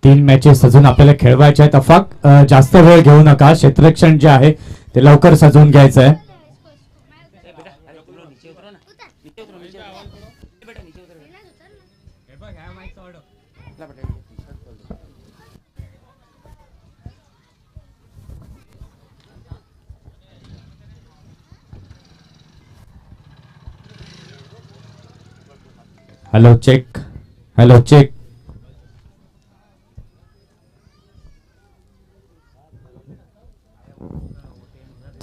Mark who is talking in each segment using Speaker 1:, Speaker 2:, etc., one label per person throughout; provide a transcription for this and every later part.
Speaker 1: तीन मॅचेस अजून आपल्याला खेळवायच्या आहेत. अफाक जास्त वेळ घेऊ नका. क्षेत्ररक्षण जे आहे ते लवकर सजवून घ्यायचं आहे. Hello check. Hello check.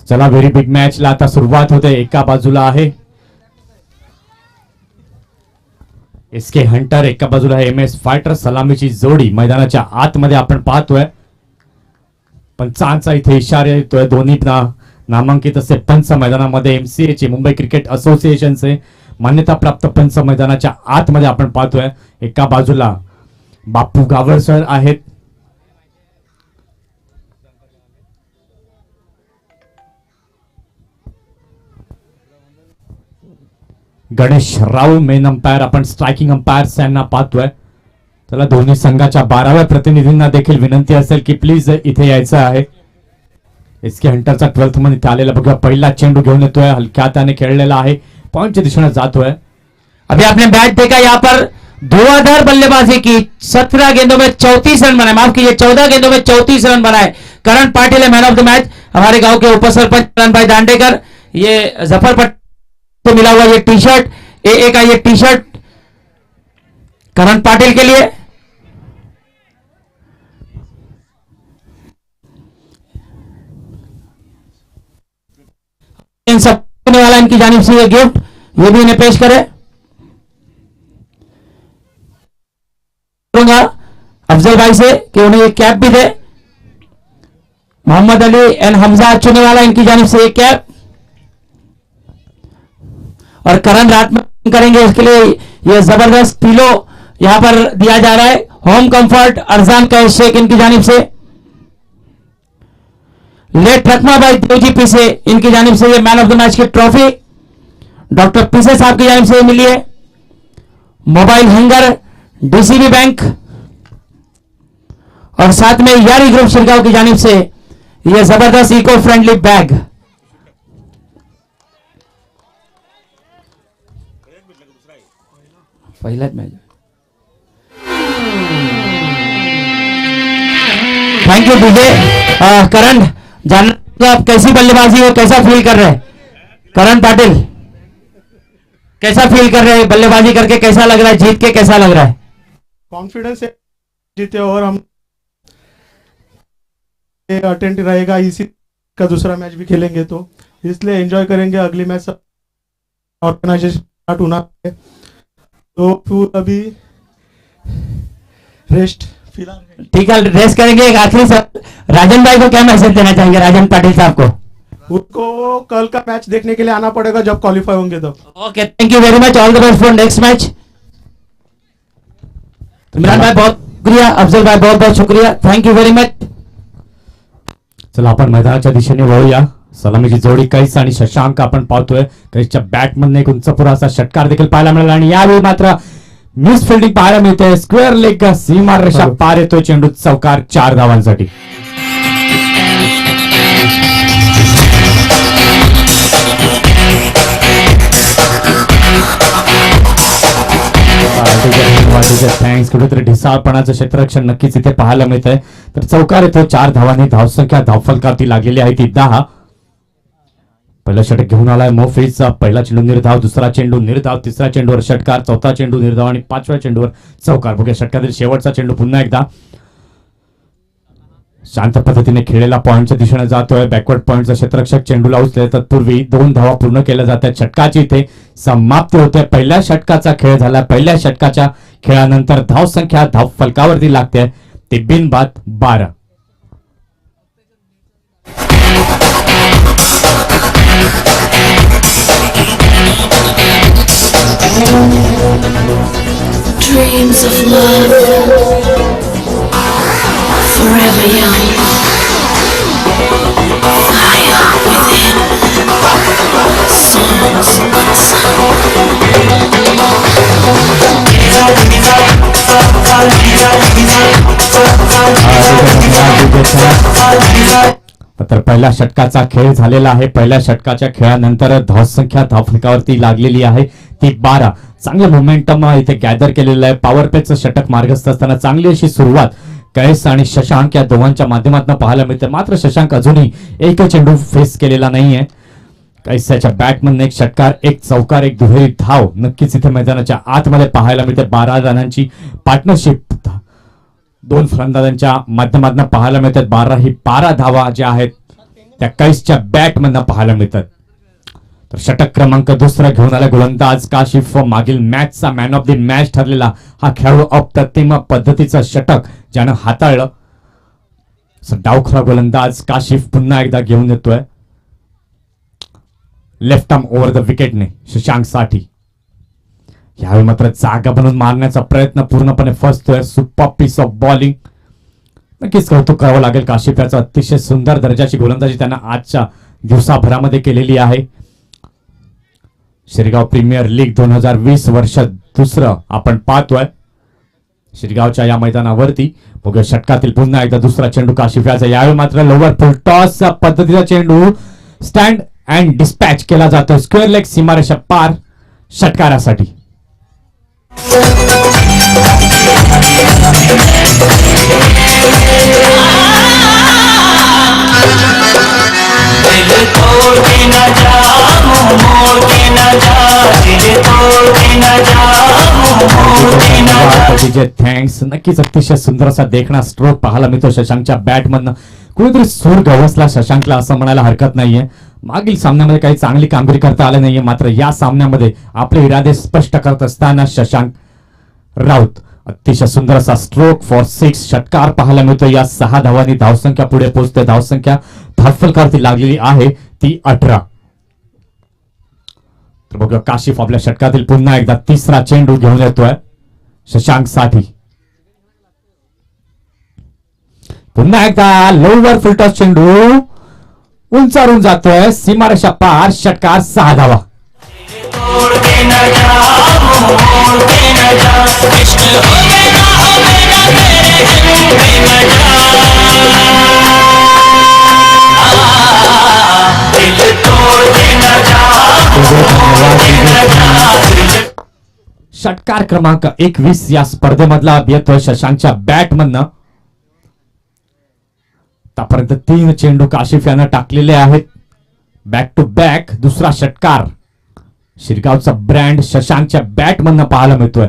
Speaker 1: चला व्हेरी बिग मॅचला आता सुरुवात होते. एका बाजूला आहे एसके हंटर, एका बाजूला आहे MS फायटर. सलामीची जोडी मैदानाच्या आतमध्ये आपण पाहतोय. पंचांचा इथे इशारा येतोय. दोन्ही नामांकित असे पंच मैदानामध्ये MCA चे मुंबई क्रिकेट असोसिएशनचे मान्यता प्राप्त पंच मैदानाच्या आतमध्ये आपण पाहतोय. एका बाजूला बापू गावळ सर आहेत. गणेश राव मेन अंपायर. आपण स्ट्रायकिंग अंपायर्स यांना पाहतोय. चला दोन्ही संघाच्या 12व्या प्रतिनिधींना देखील विनंती असेल की प्लीज इथे यायचं आहे. एसके हंटरचा 12th मध्ये इथे आलेला बघूया. पहिला चेंडू घेऊन येतोय. हलक्या हाताने खेळलेला आहे. पॉइंटच्या दिशेने जातोय.
Speaker 2: अभी आपने बैट देखा यहाँ पर धुआंधार बल्लेबाजी की. 17 गेंदों में 34 रन बनाए. माफ कीजिए 14 गेंदों में 34 रन बनाए. करण पाटिल है मैन ऑफ द मैच. हमारे गांव के उप सरपंच करण भाई दांडेकर. ये जफर पट्टी मिला हुआ ये टी शर्ट AA का ये टी शर्ट करण पाटिल के लिए. इन सब वाला इनकी जानिब से ये गिफ्ट ये भी इन्हें पेश करे. अफजल भाई से कि उन्हें एक कैप भी दे. मोहम्मद अली एंड हमजा चुने वाला इनकी जानिब से एक कैप. और करण रात में करेंगे इसके लिए यह जबरदस्त पिलो यहां पर दिया जा रहा है. होम कंफर्ट अरजान का शेख इनकी जानिब से. लेट रकमा भाई देवजी पीसे इनकी जानिब से ये मैन ऑफ द मैच की ट्रॉफी डॉक्टर पीसे साहब की जानिब से मिली है. मोबाइल हैंगर DCB बैंक और साथ में यारी ग्रुप शिरगांव की जानिब से यह जबरदस्त इको फ्रेंडली बैग. पहला मैच. थैंक यू विजय. करण जानना आप कैसी बल्लेबाजी हो, कैसा फील कर रहे हैं? करण पाटिल कैसा फील कर रहे हैं बल्लेबाजी करके? कैसा लग रहा है जीत के? कैसा लग रहा है?
Speaker 3: कॉन्फिडेंस है जीते और हम अटेंड रहेगा. इसी का दूसरा मैच भी खेलेंगे तो इसलिए एंजॉय करेंगे. अगली मैच ऑर्गेनाइजेशन स्टार्ट होना है तो फिर अभी रेस्ट फिलहाल
Speaker 2: ठीक है रेस्ट करेंगे. एक आखिरी सवाल राजन भाई को क्या मैसेज देना चाहेंगे? राजन पाटिल साहब को.
Speaker 3: उनको कल का मैच देखने के लिए आना पड़ेगा जब क्वालिफाई होंगे तब.
Speaker 2: Okay thank you very much. All the best for next match. Imran भाई बहुत शुक्रिया. अफजल भाई बहुत बहुत शुक्रिया. Thank you very much.
Speaker 1: चला आपण मैदानाच्या दिशेने वळूया. सलामीची जोडी कैस आणि शशांक आपण पाहतोय. कैसच्या बॅटमधून एक उंच पुराचा षटकार देखील पाहायला मिळाला आणि यावेळी मात्र मिस फिल्डिंग पाहायला मिळते. स्क्वेअर लेग सीमा रेषा पार येतोय. चेंडू चौकार 4 धावांसाठी. थँक्स. कुठेतरी ढिसाळपणाचं क्षेत्ररक्षण नक्कीच इथे पाहायला मिळत आहे. तर चौकार येतो. 4 धावांनी धावसंख्या धावफलकावरती लागलेली आहे ती 10. पहिला षटक घेऊन आलाय मोफीजचा. पहिला चेंडू निर्धाव, दुसरा चेंडू निर्धाव, तिसऱ्या चेंडूवर षटकार, चौथा चेंडू निर्धाव आणि 5व्या चेंडूवर चौकार. बघूया षटकातील शेवटचा चेंडू पुन्हा एकदा शांत पद्धतीने खेळलेला पॉइंटच्या दिशेने जातोय. बॅकवर्ड पॉइंटचा क्षेत्ररक्षक चेंडूला उचलले. तत्पूर्वी 2 धावा पूर्ण केल्या जातात. षटकाची इथे समाप्ती होते. पहिल्या षटकाचा खेळ झाला. पहिल्या षटकाच्या खेळानंतर धावसंख्या धावफलकावरती लागते ते बिनबाद 12.
Speaker 4: Dreams of love Forever young, fire within, songs unsung.
Speaker 1: तर पहिल्या षटकाचा खेळ झालेला आहे. पहिल्या षटकाच्या खेळानंतर धावसंख्या धावफलकावरती लागलेली आहे ती 12. चांगलं मोमेंटम इथे गॅदर केलेलं आहे. पॉवर प्लेचं षटक मार्गस्थ असताना चांगली अशी सुरुवात कैस आणि शशांक या दोघांच्या माध्यमातून पाहायला मिळते. मात्र शशांक अजूनही एक चेंडू फेस केलेला नाहीये. कैसाच्या बॅटमधून एक षटकार, एक चौकार, एक दुहेरी धाव नक्कीच इथे मैदानाच्या आतमध्ये पाहायला मिळते. 12 रनांची पार्टनरशिप दोन फलंदाजांच्या माध्यमातून पाहायला मिळतात. 12 धावा ज्या आहेत त्या कैसच्या बॅटमधून पाहायला मिळतात. तर षटक क्रमांक दुसरा घेऊन आला गोलंदाज काशिफ. मागील मॅचचा मॅन ऑफ द मॅच ठरलेला हा खेळाडू अप्रतिम पद्धतीचं षटक ज्यानं हाताळलं. डावखुरा गोलंदाज काशिफ पुन्हा एकदा घेऊन येतोय लेफ्ट आर्म ओव्हर द विकेटने शशांक साठी. यावेळी मात्र जागा बनवून मारण्याचा प्रयत्न पूर्णपणे फसतोय. Super piece of bowling. नक्कीच कौतुक करावं लागेल काशिफ याचा. अतिशय सुंदर दर्जाची गोलंदाजी त्यानं आजच्या दिवसाभरामध्ये केलेली आहे. शिरगाव प्रीमियर लीग 2020 वर्ष दुसरं आपण पाहतोय शिरगावच्या या मैदानावरती. बघूया षटकातील पुन्हा एकदा दुसरा चेंडू काशिफ याचा. यावेळी मात्र लोवर फुल टॉस पद्धतीचा चेंडू स्टँड अँड डिस्पॅच केला जातो स्क्वेअर लेग सीमारेषा पार षटकारासाठी. थँक्स. नक्कीच अतिशय सुंदर असा देखणा स्ट्रोक पाहायला मिळतो शशांकच्या बॅटमधनं. कुणीतरी सूर गवसला शशांकला असं म्हणायला हरकत नाहीये. मागील सामन्यामध्ये काही चांगली कामगिरी करता आली नाहीये. मात्र या सामन्यामध्ये आपले इरादे स्पष्ट करत असताना शशांक राऊत अतिशय सुंदर असा स्ट्रोक फॉर 6 षटकार पाहायला मिळतो. या 6 धावांनी धावसंख्या पुढे पोहोचते. धावसंख्या धावफलकावरती लागलेली आहे ती 18. तर बघूया काशिफ आपल्या षटकातील पुन्हा एकदा तिसरा चेंडू घेऊन येतोय शशांक साठी. पुन्हा एकदा लोवर फुलटॉस चेंडू उंचावरून जातोय सीमारेषा पार षटकार 6 धावा. षटकार क्रमांक 21 या स्पर्धेमधला येतोय शशांकच्या बॅटमधनं. आतापर्यंत 3 चेंडू काशिफ यानं टाकलेले आहेत. बॅक टू बॅक दुसरा षटकार शिरगावचा ब्रँड शशांकच्या बॅटमधनं पाहायला मिळतोय.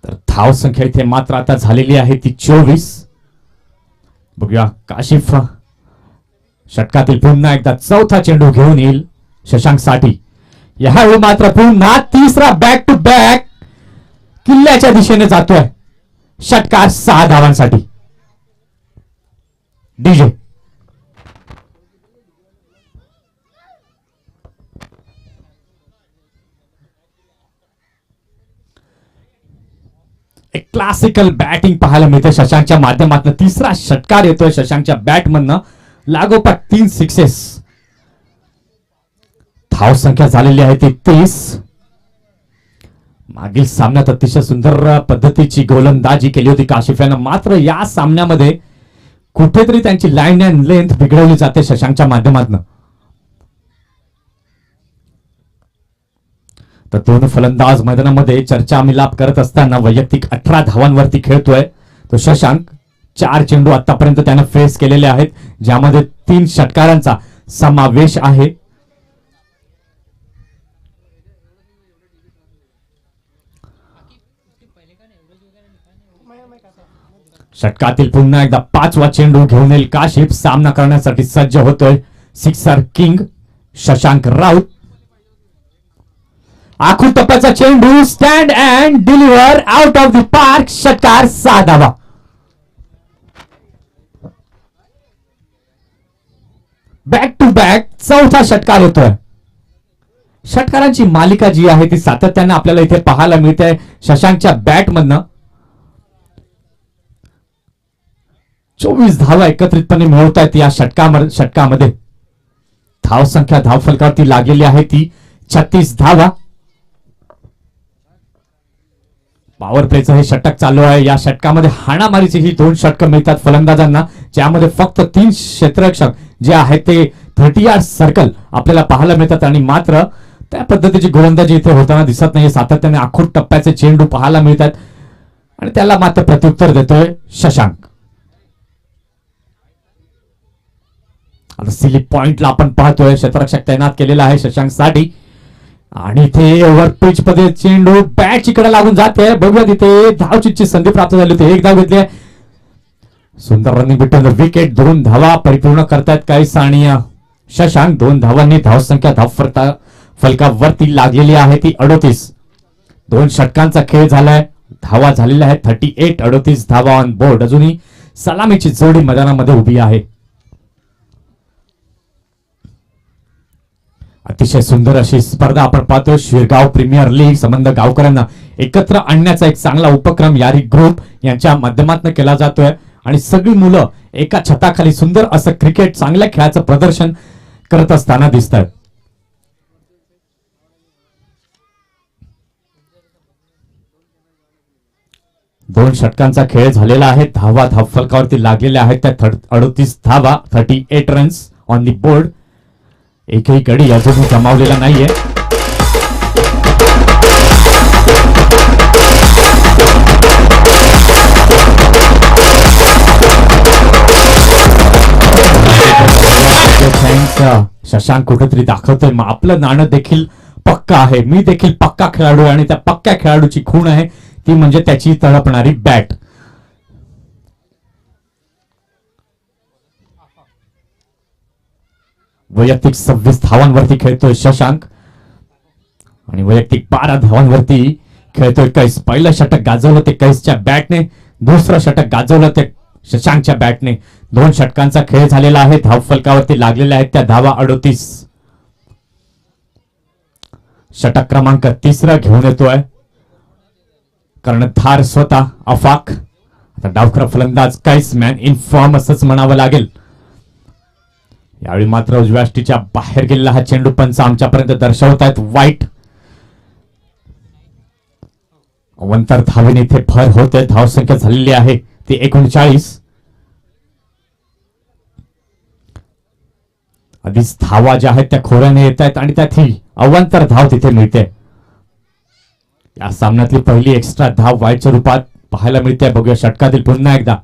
Speaker 1: तर धाव संख्या इथे मात्र आता झालेली आहे ती 24. बघूया काशिफ षटकातील पुन्हा एकदा चौथा चेंडू घेऊन येईल शशांक साठी. यावेळी मात्र पुन्हा तिसरा बॅक टू बॅक किल्ल्याच्या दिशेने जातोय षटकार 6 धावांसाठी. डीजे एक क्लासिकल बॅटिंग पाहायला मिळते शशांकच्या माध्यमातून. तिसरा षटकार येतोय शशांकच्या बॅटमधनं. लागोपाठ 3 सिक्सेस. धाव संख्या झालेली आहे ती 30. मागील सामन्यात अतिशय सुंदर पद्धतीची गोलंदाजी केली होती काशिफ यानं. मात्र या सामन्यामध्ये कुठेतरी त्यांची लाईन अँड लेंथ बिघडवली जाते शशांकच्या माध्यमातून. तर दोन फलंदाज मैदानामध्ये चर्चा मिलाप करत असताना वैयक्तिक 18 धावांवरती खेळतोय तो शशांक. 4 चेंडू आतापर्यंत त्यानं फेस केलेले आहेत ज्यामध्ये 3 षटकारांचा समावेश आहे. षटकातील पुन्हा एकदा 5वा चेंडू घेऊन येईल काशिफ. सामना करण्यासाठी सज्ज होतोय सिक्सर किंग शशांक राऊत. आखून टप्प्याचा चेंडू stand and deliver out of the park षटकार 6 धावा. बॅक टू बॅक चौथा षटकार होतोय षटकारांची मालिका जी आहे ती सातत्याने आपल्याला इथे पाहायला मिळते. शशांकच्या बॅटमधनं 24 धावा एकत्रितपणे मिळवतायत या षटकामध्ये. धाव संख्या धाव फलकावरती लागलेली आहे ती 36 धावा. पॉवर प्लेचं हे षटक चालू आहे. या षटकामध्ये हाणामारीची ही 2 षटकं मिळतात फलंदाजांना, ज्यामध्ये फक्त 3 क्षेत्ररक्षक जे आहेत ते 30 यार्ड सर्कल आपल्याला पाहायला मिळतात आणि मात्र त्या पद्धतीची गोलंदाजी इथे होताना दिसत नाही. सातत्याने आखूड टप्प्याचे चेंडू पाहायला मिळतात आणि त्याला मात्र प्रत्युत्तर देतोय शशांक. आता स्लिप पॉइंटला आपण पाहतोय क्षेत्ररक्षक तैनात केलेला आहे शशांक साठी आणि इथे ओव्हर पिच मध्ये चेंडू बॅटची कडे लागून जाते. बघूया तिथे धावचीची संधी प्राप्त झाली होती. 1 धाव घेतली. सुंदर रनिंग बिटवीन द विकेट. 2 धावा परिपूर्ण करतायत काहीस आणि शशांक 2 धावांनी धावसंख्या धाव फलकावरती लागलेली आहे ती 38. 2 षटकांचा खेळ झालाय. धावा झालेल्या आहेत 38. 38 धावा ऑन बोर्ड. अजूनही सलामीची जोडी मैदानामध्ये उभी आहे. अतिशय सुंदर अशी स्पर्धा आपण पाहतोय. शिरगाव प्रीमियर लीग संबंध गावकऱ्यांना एकत्र आणण्याचा एक चांगला उपक्रम यारी ग्रुप यांच्या माध्यमातून केला जातोय आणि सगळी मुलं एका छताखाली सुंदर असं क्रिकेट चांगल्या खेळाचं प्रदर्शन करत असताना दिसतात. दोन षटकांचा खेळ झालेला आहे. धावा धाव फलकावरती लागलेल्या आहेत त्या 38 धावा, 38 रन्स ऑन दी बोर्ड. एकही गडी अजून गमावलेला नाहीये. शशांक कुठेतरी दाखवतोय मग आपलं नाणं देखील पक्का आहे. मी देखील पक्का खेळाडू आहे आणि त्या पक्क्या खेळाडूची खूण आहे ती म्हणजे त्याची तळपणारी बॅट. वैयक्तिक 26 धावांवरती खेळतोय शशांक आणि वैयक्तिक 12 धावांवरती खेळतोय कैस. पहिलं षटक गाजवलं ते कैसच्या बॅटने, दुसरं षटक गाजवलं ते शशांकच्या बॅटने. 2 षटकांचा खेळ झालेला आहे. धाव फलकावरती लागलेल्या आहेत त्या धावा 38. षटक क्रमांक 3 घेऊन येतोय कर्णधार स्वतः अफाक. आता डावखरा फलंदाज कैस मॅन इन फॉर्म असंच म्हणावं लागेल. यावेळी मात्र उजव्या अष्टीच्या बाहेर गेलेला हा चेंडू पंच आमच्यापर्यंत दर्शवत आहेत. वाईट. अवंतर धावेने इथे भर होते. धावसंख्या झालेली आहे ती 39. आधीच धावा ज्या आहेत त्या खोऱ्याने येत आहेत आणि त्यात ही अवंतर धाव तिथे मिळते. या सामन्यातली पहिली एक्स्ट्रा धाव वाईटच्या रूपात पाहायला मिळते. बघूया षटकातील पुन्हा एकदा.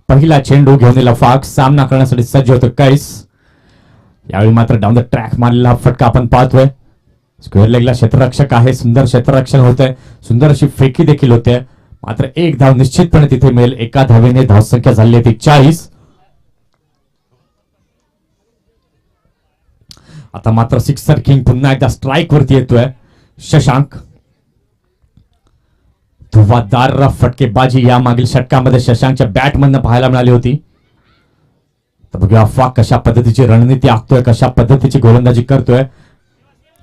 Speaker 1: पहिला चेंडू घेऊन येला फाक. सामना करण्यासाठी सज्ज होतो कैस. यावेळी मात्र डाऊन द ट्रॅक मारलेला फटका आपण पाहतोय. स्क्वेअर लेगला क्षेत्ररक्षक आहे. सुंदर क्षेत्ररक्षण होतंय. सुंदर अशी फेकी देखील होते. मात्र 1 धाव निश्चितपणे तिथे मिळेल. एका धावेने धावसंख्या झाली आहे 40. आता मात्र सिक्सर किंग पुन्हा एकदा स्ट्राईक वरती येतोय शशांक. धुवादार फटकेबाजी या मागील षटकामध्ये शशांकच्या बॅटमधनं पाहायला मिळाली होती. तर बघूया अफाक कशा पद्धतीची रणनीती आखतोय, कशा पद्धतीची गोलंदाजी करतोय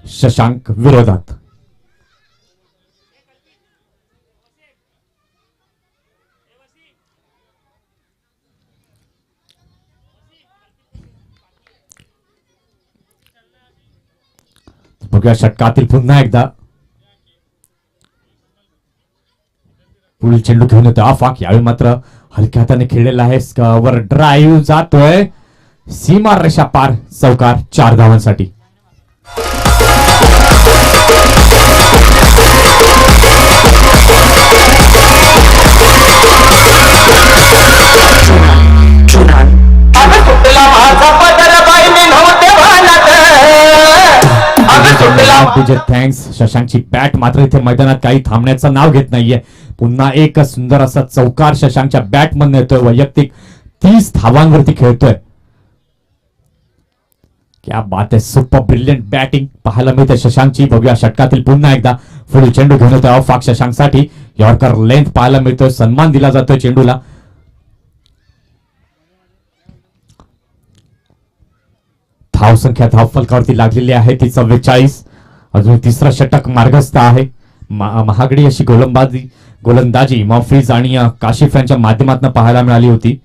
Speaker 1: शशांक विरोधात. बघूया षटकातील पुन्हा एकदा पुढील चेंडू घेऊन येतो अफाक. यावेळी मात्र हलक्या हाताने खेळलेला आहे. वर ड्राईव्ह जातोय सीमा रेषा पार. चौकार 4 धावांसाठी. थँक्स. शशांकची बॅट मात्र इथे मैदानात काही थांबण्याचं नाव घेत नाहीये. पुन्हा एक सुंदर असा चौकार शशांकच्या बॅट मधून येतोय. वैयक्तिक 30 धावांवरती खेळतोय. क्या बात आहे. सुपर ब्रिलियंट बॅटिंग पाहायला मिळते शशांकची. बघूया षटकातील पुन्हा एकदा पुढील चेंडू घेऊन येतोय अफाक शशांकसाठी. यॉर्कर लेंथ पाहायला मिळतोय. सन्मान दिला जातोय चेंडूला. धाव संख्या धाव फलकावरती लागलेली आहे ती 44. अजून तिसरा षटक मार्गस्थ आहे. महागडी अशी गोलंदाजी मॉफ्रीज आणि काशिफ यांच्या माध्यमातून पाहायला मिळाली होती.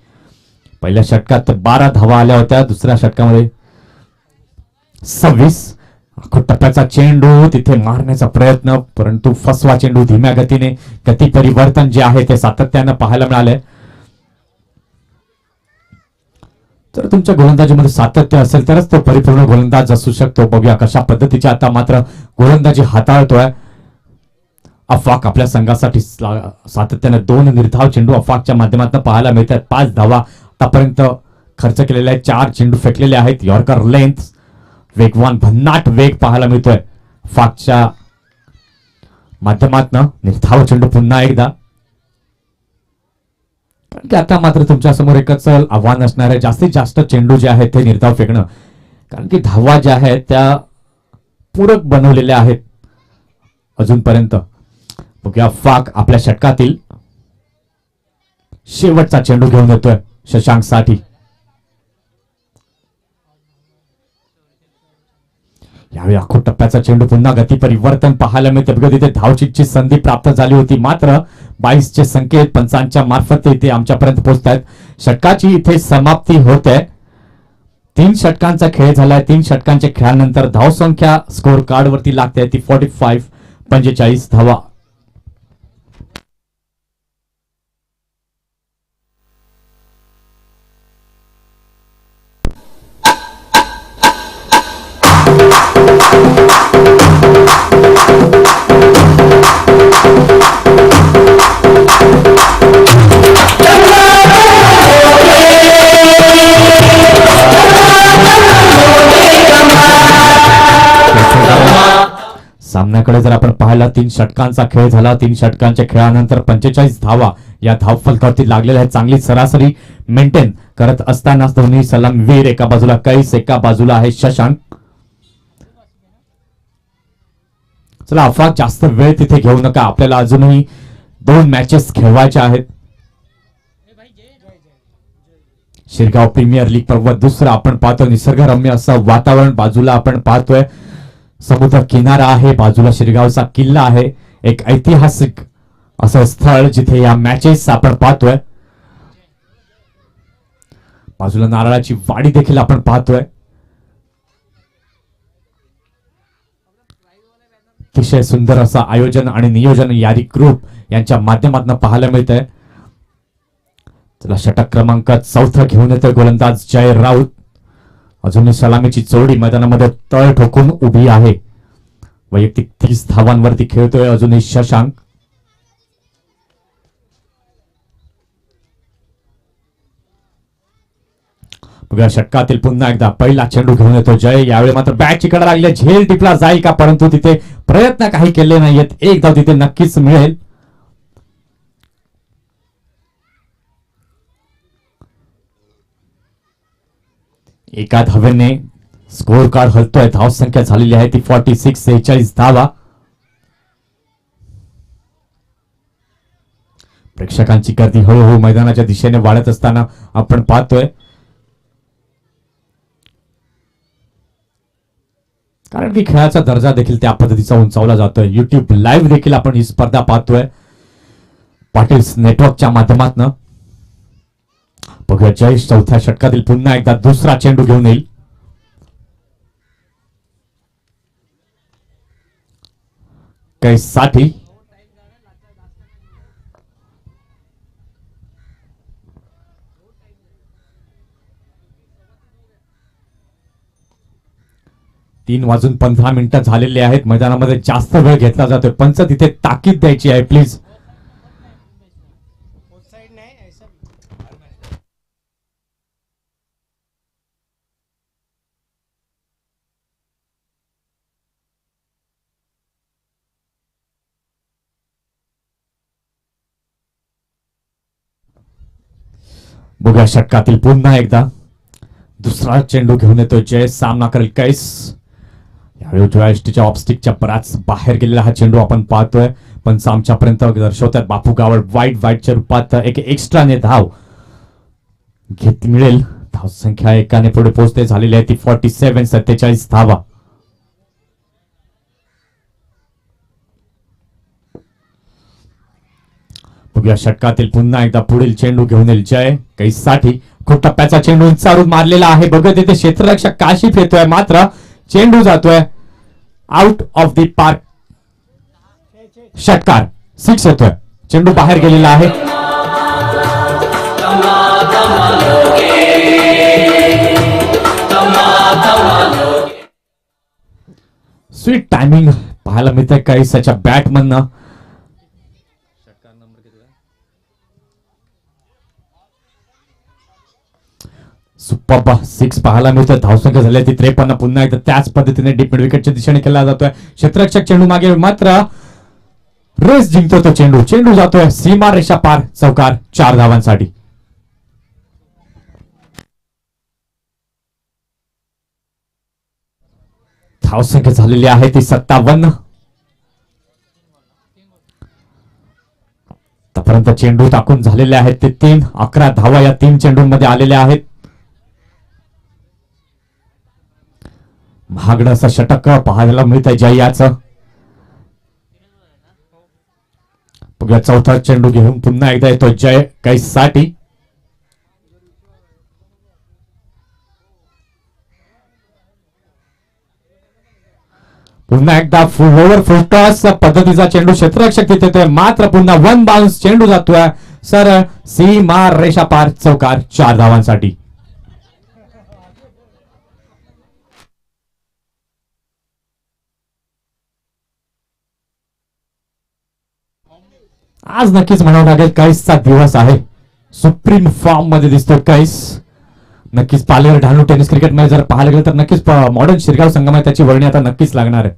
Speaker 1: पहिल्या षटकात 12 धावा आल्या होत्या, दुसऱ्या षटकामध्ये 26. टप्प्याचा चेंडू तिथे मारण्याचा प्रयत्न, परंतु फसवा चेंडू. धीम्या गतीने गती परिवर्तन जे आहे ते सातत्यानं पाहायला मिळाले. तर तुमच्या गोलंदाजीमध्ये सातत्य असेल तरच तो परिपूर्ण गोलंदाज असू शकतो. बघूया कशा पद्धतीचे आता मात्र गोलंदाजी हाताळतोय अफाक. आपल्या संघासाठी सातत्याने 2 निर्धाव चेंडू अफाकच्या माध्यमातून पाहायला मिळतात. 5 धावा आतापर्यंत खर्च केलेल्या आहेत. 4 चेंडू फेकलेले आहेत. यॉर्कर लेंथ, वेगवान भन्नाट वेग पाहायला मिळतोय अफाकच्या माध्यमातून. निर्धाव चेंडू पुन्हा एकदा. कारण की आता मात्र तुमच्या समोर एकच आव्हान असणार आहे, जास्तीत जास्त चेंडू जे आहेत ते निर्धाव फेकणं. कारण की धावा ज्या आहेत त्या पूरक बनवलेल्या आहेत अजूनपर्यंत. बघूया अफाक आपल्या षटकातील शेवटचा चेंडू घेऊन येतोय शशांक साठी. यावेळी आखो टप्प्याचा चेंडू पुन्हा गती परिवर्तन पाहायला मिळते. बघा तिथे धावचीची संधी प्राप्त झाली होती, मात्र 22चे संकेत पंचांच्या मार्फत इथे आमच्यापर्यंत पोहोचत आहेत. षटकाची इथे समाप्ती होते. 3 षटकांचा खेळ झालाय. 3 षटकांच्या खेळानंतर धावसंख्या स्कोर कार्ड वरती लागते ती 45 धावा. सामन्याकडे जर आपण पाहिला 3 षटकांचा खेळ झाला. 3 षटकांच्या खेळानंतर 45 धावा या धाव फलकावरती लागलेल्या आहेत. चांगली सरासरी मेंटेन करत असताना दोन्ही सलामीवीर, एका बाजूला कैस, एका बाजूला आहे शशांक. चला अफाक जास्त वेळ तिथे घेऊ नका, आपल्याला अजूनही 2 मॅचेस खेळवायच्या आहेत. शिरगाव प्रीमियर लीग पर्व दुसरा आपण पाहतोय. निसर्गरम्य असं वातावरण, बाजूला आपण पाहतोय समुद्र किनारा आहे, बाजूला शिरगावचा किल्ला आहे. एक ऐतिहासिक असं स्थळ जिथे या मॅचेस आपण पाहतोय. बाजूला नारळाची वाडी देखील आपण पाहतोय. अतिशय सुंदर असं आयोजन आणि नियोजन यारी ग्रुप यांच्या माध्यमातून पाहायला मिळतंय. चला षटक क्रमांक 4 घेऊन येतोय गोलंदाज जय राऊत. अजूनही सलामीची जोडी मैदानामध्ये तळ ठोकून उभी आहे. वैयक्तिक 30 धावांवरती खेळतोय अजूनही शशांक. बघा षटकातील पुन्हा एकदा पहिला चेंडू घेऊन येतो जय. यावेळी मात्र बॅटची कडा लागली, झेल टिपला जाईल का, परंतु तिथे प्रयत्न काही केले नाहीयेत. एक धाव तिथे नक्कीच मिळेल. एका धावेने स्कोर कार्ड हलतोय. धाव संख्या झालेली आहे ती 46 धावा. प्रेक्षकांची गर्दी हळूहळू मैदानाच्या दिशेने वाढत असताना आपण पाहतोय. कारण की खेळाचा दर्जा देखील त्या पद्धतीचा उंचावला जातोय. युट्यूब लाईव्ह देखील आपण ही स्पर्धा पाहतोय पाटील्स नेटवर्कच्या माध्यमातून. बघूया जयेश चौथ्या षटकातील पुन्हा एकदा दुसरा चेंडू घेऊन येईल. कैसाठी तीन वाजून 15 मिनिटं झालेली आहेत. मैदानामध्ये जास्त वेळ घेतला जातोय. पंच तिथे ताकीद द्यायची आहे प्लीज. बघूया षटकातील पुन्हा एकदा दुसरा चेंडू घेऊन येतो जय. सामना करेल कैस. यावेळी जॉयस्टिकच्या ऑफस्टिकच्या बराच बाहेर गेलेला हा चेंडू आपण पाहतोय. पंच आमच्यापर्यंत दर्शवतात बापू गावड वाईटच्या रूपात एक एक्स्ट्राने धाव घेत मिळेल. धाव संख्या एकाने पुढे पोहोचते झालेली आहे ती 47 धावा. बघूया षटकातील पुन्हा एकदा पुढील चेंडू घेऊन येईल जय कैसाठी. खूप टप्प्याचा चेंडू उंचावरून मारलेला आहे. बघत तिथे क्षेत्ररक्षक काशीफ येतोय मात्र चेंडू जातोय आउट ऑफ द पार्क. षटकार 6 येतोय. चेंडू बाहेर गेलेला आहे. स्वीट टायमिंग पाहायला मिळतंय कैसच्या बॅटमधनं. सुपर 6 पाहायला मिळतोय. धावसंख्या झाली ती 53. पुन्हा एकदा त्याच पद्धतीने डीप मिड विकेटच्या दिशेने केला जातोय. क्षेत्ररक्षक चेंडू मागे मात्र रेस जिंकतो तो चेंडू. चेंडू जातोय सीमा रेषा पार. चौकार 4 धावांसाठी. धावसंख्या झालेली आहे ती 57. आतापर्यंत चेंडू टाकून झालेले आहेत ते 3. 11 धावा या 3 चेंडूंमध्ये आलेल्या आहेत. महागडं असं षटक पाहायला मिळत आहे जय याचं. बघूया चौथा चेंडू घेऊन पुन्हा एकदा येतो जय कैसाठी. पुन्हा एकदा फुल ओव्हर फुल टॉस पद्धतीचा चेंडू क्षेत्ररक्षक तिथे येतोय मात्र पुन्हा 1 बाउन्स चेंडू जातोय सरळ सीमा रेषा पार. चौकार 4 धावांसाठी. आज नक्कीच म्हणावं लागेल कैसचा दिवस आहे. सुप्रीम फॉर्म मध्ये दिसतो कैस. नक्कीच पालेर ढाणू टेनिस क्रिकेट मध्ये जर पाहायला गेलं तर नक्कीच मॉडर्न शिरगाव संघम आहे त्याची वर्णी आता नक्कीच लागणार आहे.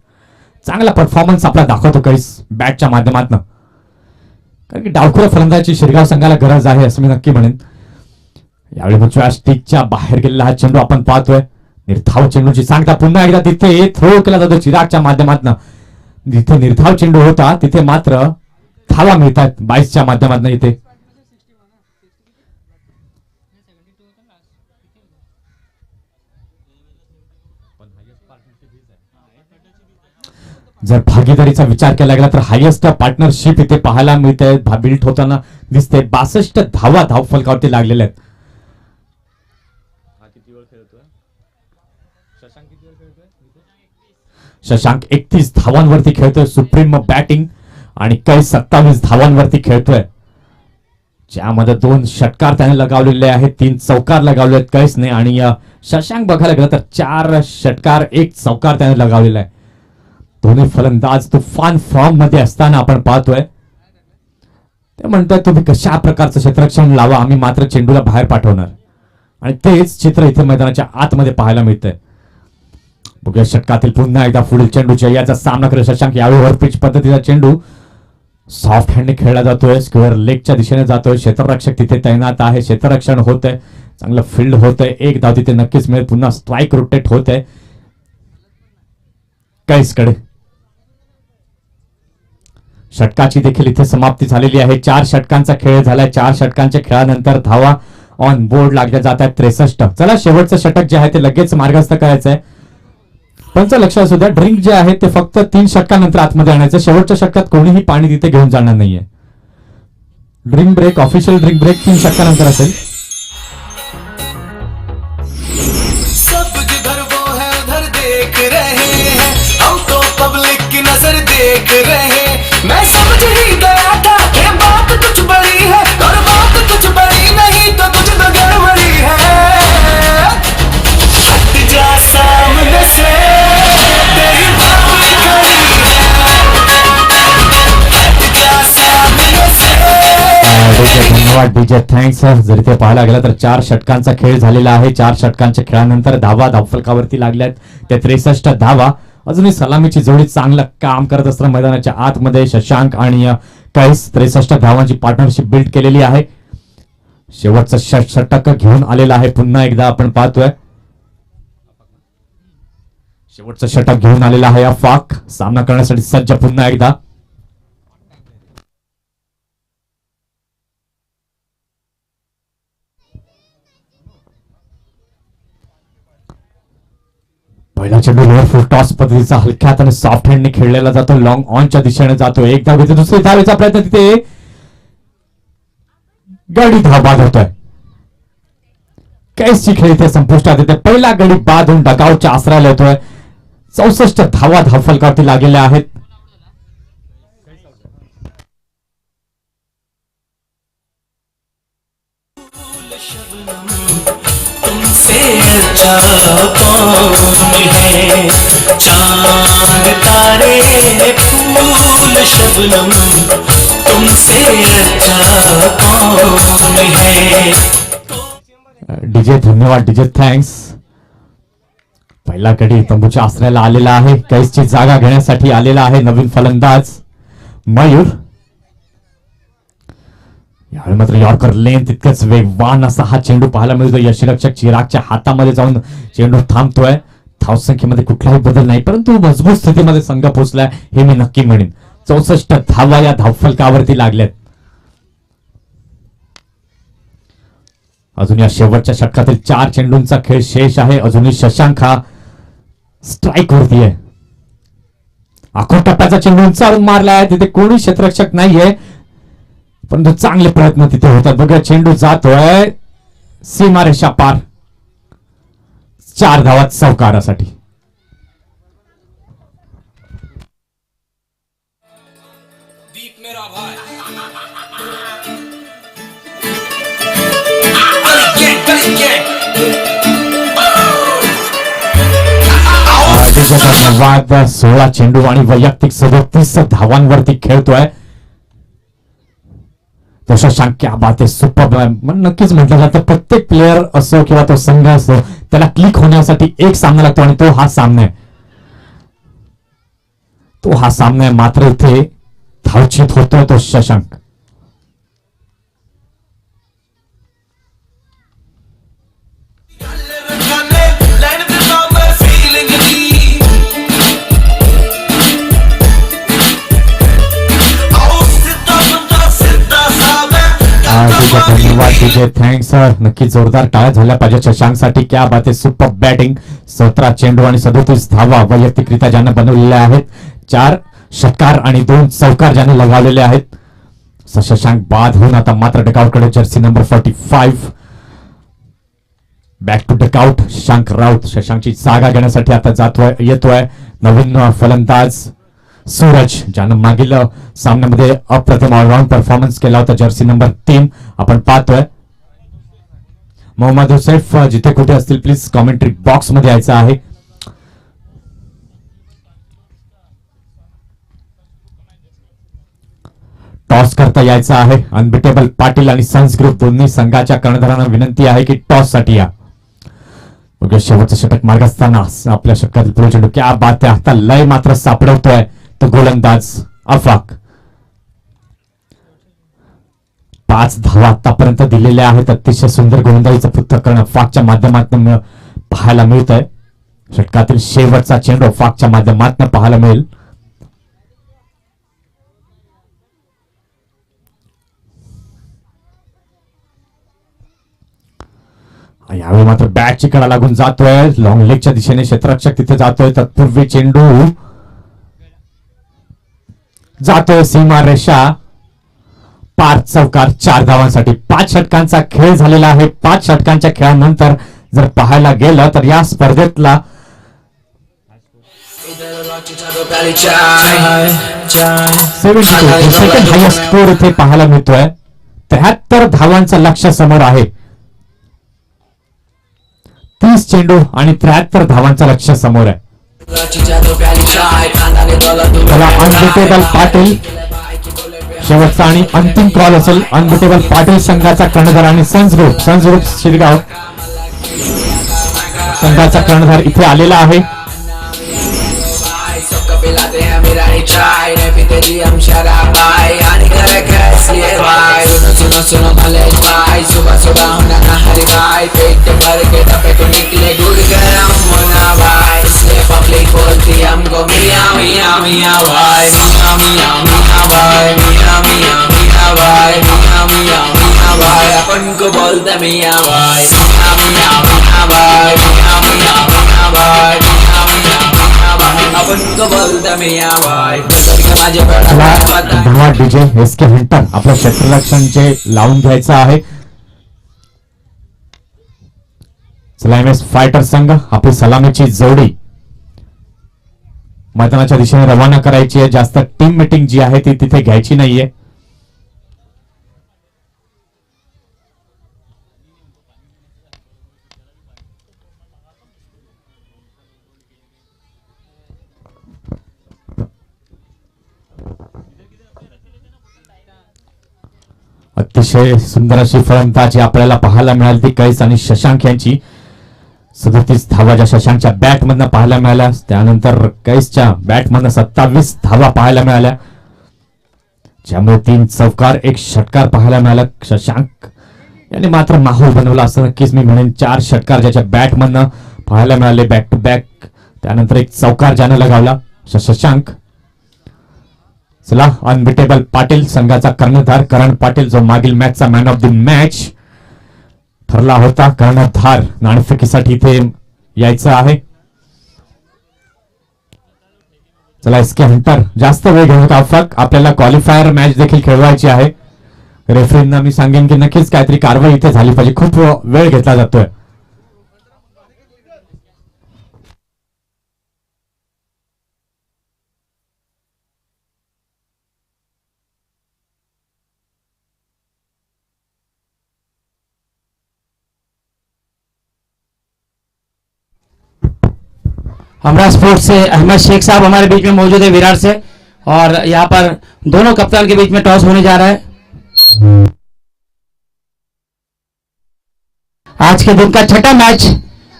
Speaker 1: चांगला परफॉर्मन्स आपला दाखवतो कैस बॅटच्या माध्यमातून. कारण की डावखुरा फलंदाजी शिरगाव संघाला गरज आहे असं मी नक्की म्हणेन. यावेळी स्टिकच्या बाहेर गेलेला हा चेंडू आपण पाहतोय. निर्धाव चेंडूची सांगता पुन्हा एकदा तिथे थ्रो केला जातो चिरागच्या माध्यमातून. जिथे निर्धाव चेंडू होता तिथे मात्र धावा मिळतात 22च्या माध्यमातून. इथे जर भागीदारीचा विचार केला गेला तर हायेस्ट पार्टनरशिप इथे पाहायला मिळते बिल्ट होताना दिसते. 62 धावा धाव फलकावरती लागलेल्या आहेत. शशांक 31 धावांवरती खेळतोय. सुप्रीम बॅटिंग आणि कैस 27 धावांवरती खेळतोय. ज्यामध्ये 2 षटकार त्याने लगावलेले आहेत. 3 चौकार लगावले आहेत कैसने आणि शशांक बघायला गेलं तर 4 षटकार 1 चौकार त्याने लगावलेला आहे. दोन्ही फलंदाज तुफान फॉर्म मध्ये असताना आपण पाहतोय. ते म्हणतोय तुम्ही कशा प्रकारचं क्षेत्ररक्षण लावा आम्ही मात्र चेंडूला बाहेर पाठवणार. आणि तेच चित्र इथे मैदानाच्या आतमध्ये पाहायला मिळतंय. बघूया षटकातील पुन्हा एकदा पुढील चेंडूच्या याचा सामना करत शशांक. यावेळी ओव्हर पिच पद्धतीचा चेंडू सॉफ्ट हँडने खेळला जातोय. स्क्वेअर लेगच्या दिशेने जातोय. क्षेत्ररक्षक तिथे तैनात आहे. क्षेत्ररक्षण होतंय. चांगलं फील्ड होतंय. 1 धाव तिथे नक्कीच मिळेल. पुन्हा स्ट्राईक रोटेट होतंय कैसकडे. षटकाची देखील इथे समाप्ती झालेली आहे. 4 षटकांचा खेळ झालाय. 4 षटकांच्या खेळानंतर धावा ऑन बोर्ड लागल्या जात आहेत 63. चला शेवटचं षटक जे आहे ते लगेच मार्गस्थ करायचंय. पंच लक्ष असू द्या ड्रिंक जे आहे ते फक्त 3 षटकानंतर आतमध्ये आणायचं. शेवटच्या षटकात कोणीही पाणी तिथे घेऊन जाणार नाहीये. Drink break official drink break 3 षटकानंतर असेल.
Speaker 5: सब जिधर वो है उधर देख रहे हैं हम तो पब्लिक की नजर देख रहे हैं. मैं समझ ही गया था ये बात कुछ बड़ी है और बात कुछ बड़ी नहीं तो कुछ तो गड़बड़ी है. हट जा सामने से तेरी बात खड़ी है. हट जा सामने से.
Speaker 1: धन्यवाद डीजे थँक्स. जर इथे पाहायला गेला तर 4 षटकांचा खेळ झालेला आहे. 4 षटकांच्या खेळानंतर धावा धावफलकावरती लागल्यात त्या 63 धावा. अजूनही सलामीची जोडी चांगलं काम करत असताना मैदानाच्या आतमध्ये शशांक आणि कैस 63 धावांची पार्टनरशिप बिल्ड केलेली आहे. शेवटचं षटक घेऊन आलेला आहे. पुन्हा एकदा आपण पाहतोय शेवटचं षटक घेऊन आलेला आहे. अफाक सामना करण्यासाठी सज्ज पुन्हा एकदा. पहिला चेंडू लोअर फुल टॉस पद्धतीचा हलक्यात आणि सॉफ्ट हँडने खेळलेला जातो. लॉंग ऑनच्या दिशेने जातो. एक धाव घेतो. दुसरी धावेचा प्रयत्न तिथे गडी धाव बाद होतोय. कैसची खेळ इथे संपुष्टात येते. पहिला गडी बाद होऊन डगावच्या आसऱ्याला येतोय. 64 धावा धावफलकावरती लागलेल्या आहेत.
Speaker 5: तुमसे अच्छा कौन है, चांद तारे फूल शबनम, तुमसे अच्छा कौन है.
Speaker 1: डीजे धन्यवाद. DJ thanks. पहिला गडी तंबूच्या आसऱ्याला आलेला आहे. कैसची जागा घेण्यासाठी आलेला आहे नवीन फलंदाज मयूर. यावेळी मात्र यॉर्कर लेन तितकंच वेगवान असा हा चेंडू पाहायला मिळतो. यष्टिरक्षक चिरागच्या हातामध्ये जाऊन चेंडू थांबतोय. धावसंख्येमध्ये कुठलाही बदल नाही, परंतु मजबूत स्थितीमध्ये संघ पोहोचलाय हे मी नक्की म्हणेन. 64 धावा या धावफलकावरती लागल्यात. अजून या शेवटच्या षटकातील 4 चेंडूंचा खेळ शेष आहे. अजूनही शशांक हा स्ट्राईक वरती आहे. आखो टप्प्याचा चेंडू उंचावून मारला आहे. तिथे कोणी क्षेत्ररक्षक नाहीये, परंतु चांगले प्रयत्न तिथे होतात. बघा चेंडू जातोय सीमारेषा पार. 4 धावा चौकारासाठी.
Speaker 5: दीप मेरा भाई
Speaker 1: धन्यवाद. 16 चेंडू आणि वैयक्तिक 37 धावांवरती खेळतोय तो शशांक. क्या बात आहे. सुपर. नक्कीच म्हटलं जातं प्रत्येक प्लेअर असो किंवा तो संघ असो त्याला क्लिक होण्यासाठी एक सामना लागतो आणि तो हा सामना आहे. तो हा सामना आहे. मात्र इथे धावचित होतोय तो शशांक. धन्यवाद डीजे. Thanks sir. नक्की जोरदार टाळ्या झाल्या पाहिजे शशांकसाठी. क्या बात आहे. Super batting. 17 चेंडू आणि 37 धावा वैयक्तिकरित्या ज्यांना बनवलेल्या आहेत. 4 षटकार आणि 2 चौकार ज्यांना लगावलेले आहेत. शशांक बाद होऊन आता मात्र डकआउटकडे jersey number 45 back to dugout Shashank Raut. शशांकची जागा घेण्यासाठी आता येतोय नवीन फलंदाज सूरज, ज्यानं मागील सामन्यामध्ये अप्रतिम ऑलराऊंड परफॉर्मन्स केला होता. जर्सी नंबर 3 आपण पाहतोय. मोहम्मद हुसैफ जिथे कुठे असतील प्लीज कॉमेंट्री बॉक्स मध्ये यायचं आहे. टॉस करता यायचं आहे. अनबिटेबल पाटील आणि सन्स ग्रुप दोन्ही संघाच्या कर्णधारांना विनंती आहे की टॉस साठी या. शेवटचं षटक मार्ग असताना आपल्या षटकातील पुढे चेंडू. क्या बात आहे. आता लय मात्र सापडवतोय तो गोलंदाज अफाक. 5 धावा आतापर्यंत दिलेल्या आहेत. अतिशय सुंदर गोलंदाजीचं पृथक्करण अफाकच्या माध्यमातून पाहायला मिळत आहे. षटकातील शेवटचा चेंडू अफाकच्या माध्यमातून पाहायला मिळेल. यावेळी मात्र बॅटची कडा लागून जातोय. लॉंग लेगच्या दिशेने क्षेत्ररक्षक तिथे जातोय. तत्पूर्वी चेंडू जातोय सीमारेषा पार. चौकार. 4 धावांसाठी. 5 षटकांचा खेळ झालेला आहे. 5 षटकांच्या खेळानंतर जर पाहायला गेलं तर या स्पर्धेतला सेकंड हायस्ट स्कोर इथे पाहायला मिळतोय. 73 धावांचं लक्ष्य समोर आहे. 30 चेंडू आणि 73 धावांचं लक्ष्य समोर आहे. त्याला अनबिटेबल पाटील शेवटचा आणि अंतिम कॉल असेल. अनबिटेबल पाटील संघाचा कर्णधार आणि सन्स ग्रुप शिरगाव संघाचा कर्णधार इथे आलेला आहे.
Speaker 5: पब्लिक बोलती हमको मियां मियां मियां भाई, मियां मियां मियां भाई, मियां मियां मियां भाई, मियां मियां मियां भाई, अपन को बोलते मियां भाई, मियां मियां मियां भाई, मियां मियां मियां भाई, मियां मियां मियां भाई, अपन उनको बोलता मियाँ भाई बुजुर्ग माझे बड़ा
Speaker 1: चला
Speaker 5: पता
Speaker 1: धावा डीजे एस के हंटर आपलं क्षेत्ररक्षणचे लावून घ्यायचं आहे. चला एम एस फायटर संघ आपली सलामीची जोडी मैदानाच्या दिशेने रवाना करायची आहे. जास्त टीम मीटिंग जी आहे ती तिथे घ्यायची नाहीये. अतिशय सुंदर अशी फलंदाजी आपल्याला पाहायला मिळाली ती कैस आणि शशांक यांची. 37 धावा ज्या शशांकच्या बॅट मधनं पाहायला मिळाल्या, त्यानंतर कैसच्या बॅट मधनं 27 धावा पाहायला मिळाल्या, ज्यामुळे 3 चौकार 1 षटकार पाहायला मिळाला. शशांक यांनी मात्र माहोल बनवला असं नक्कीच मी म्हणेन. 4 षटकार ज्याच्या बॅट मधनं पाहायला मिळाले बॅक टू बॅक, त्यानंतर 1 चौकार ज्यानं लगावला शशांक. चला अनबिटेबल पाटील संघाचा कर्णधार करण पाटील जो मागील मॅचचा मॅन ऑफ द मॅच ठरला होता. कर्णधार नाणेफेकीसाठी इथे यायचं आहे. चला एस के हंटर जास्त वेळ घेऊ नका फक, आपल्याला क्वालिफायर मॅच देखील खेळवायची आहे. रेफरींना मी सांगेन की नक्कीच काहीतरी कारवाई इथे झाली पाहिजे, खूप वेळ घेतला जातोय.
Speaker 2: हमरा स्पोर्ट्स से अहमद शेख साहब हमारे बीच में मौजूद है विरार से, और यहाँ पर दोनों कप्तान के बीच में टॉस होने जा रहा है. आज के दिन का छठा मैच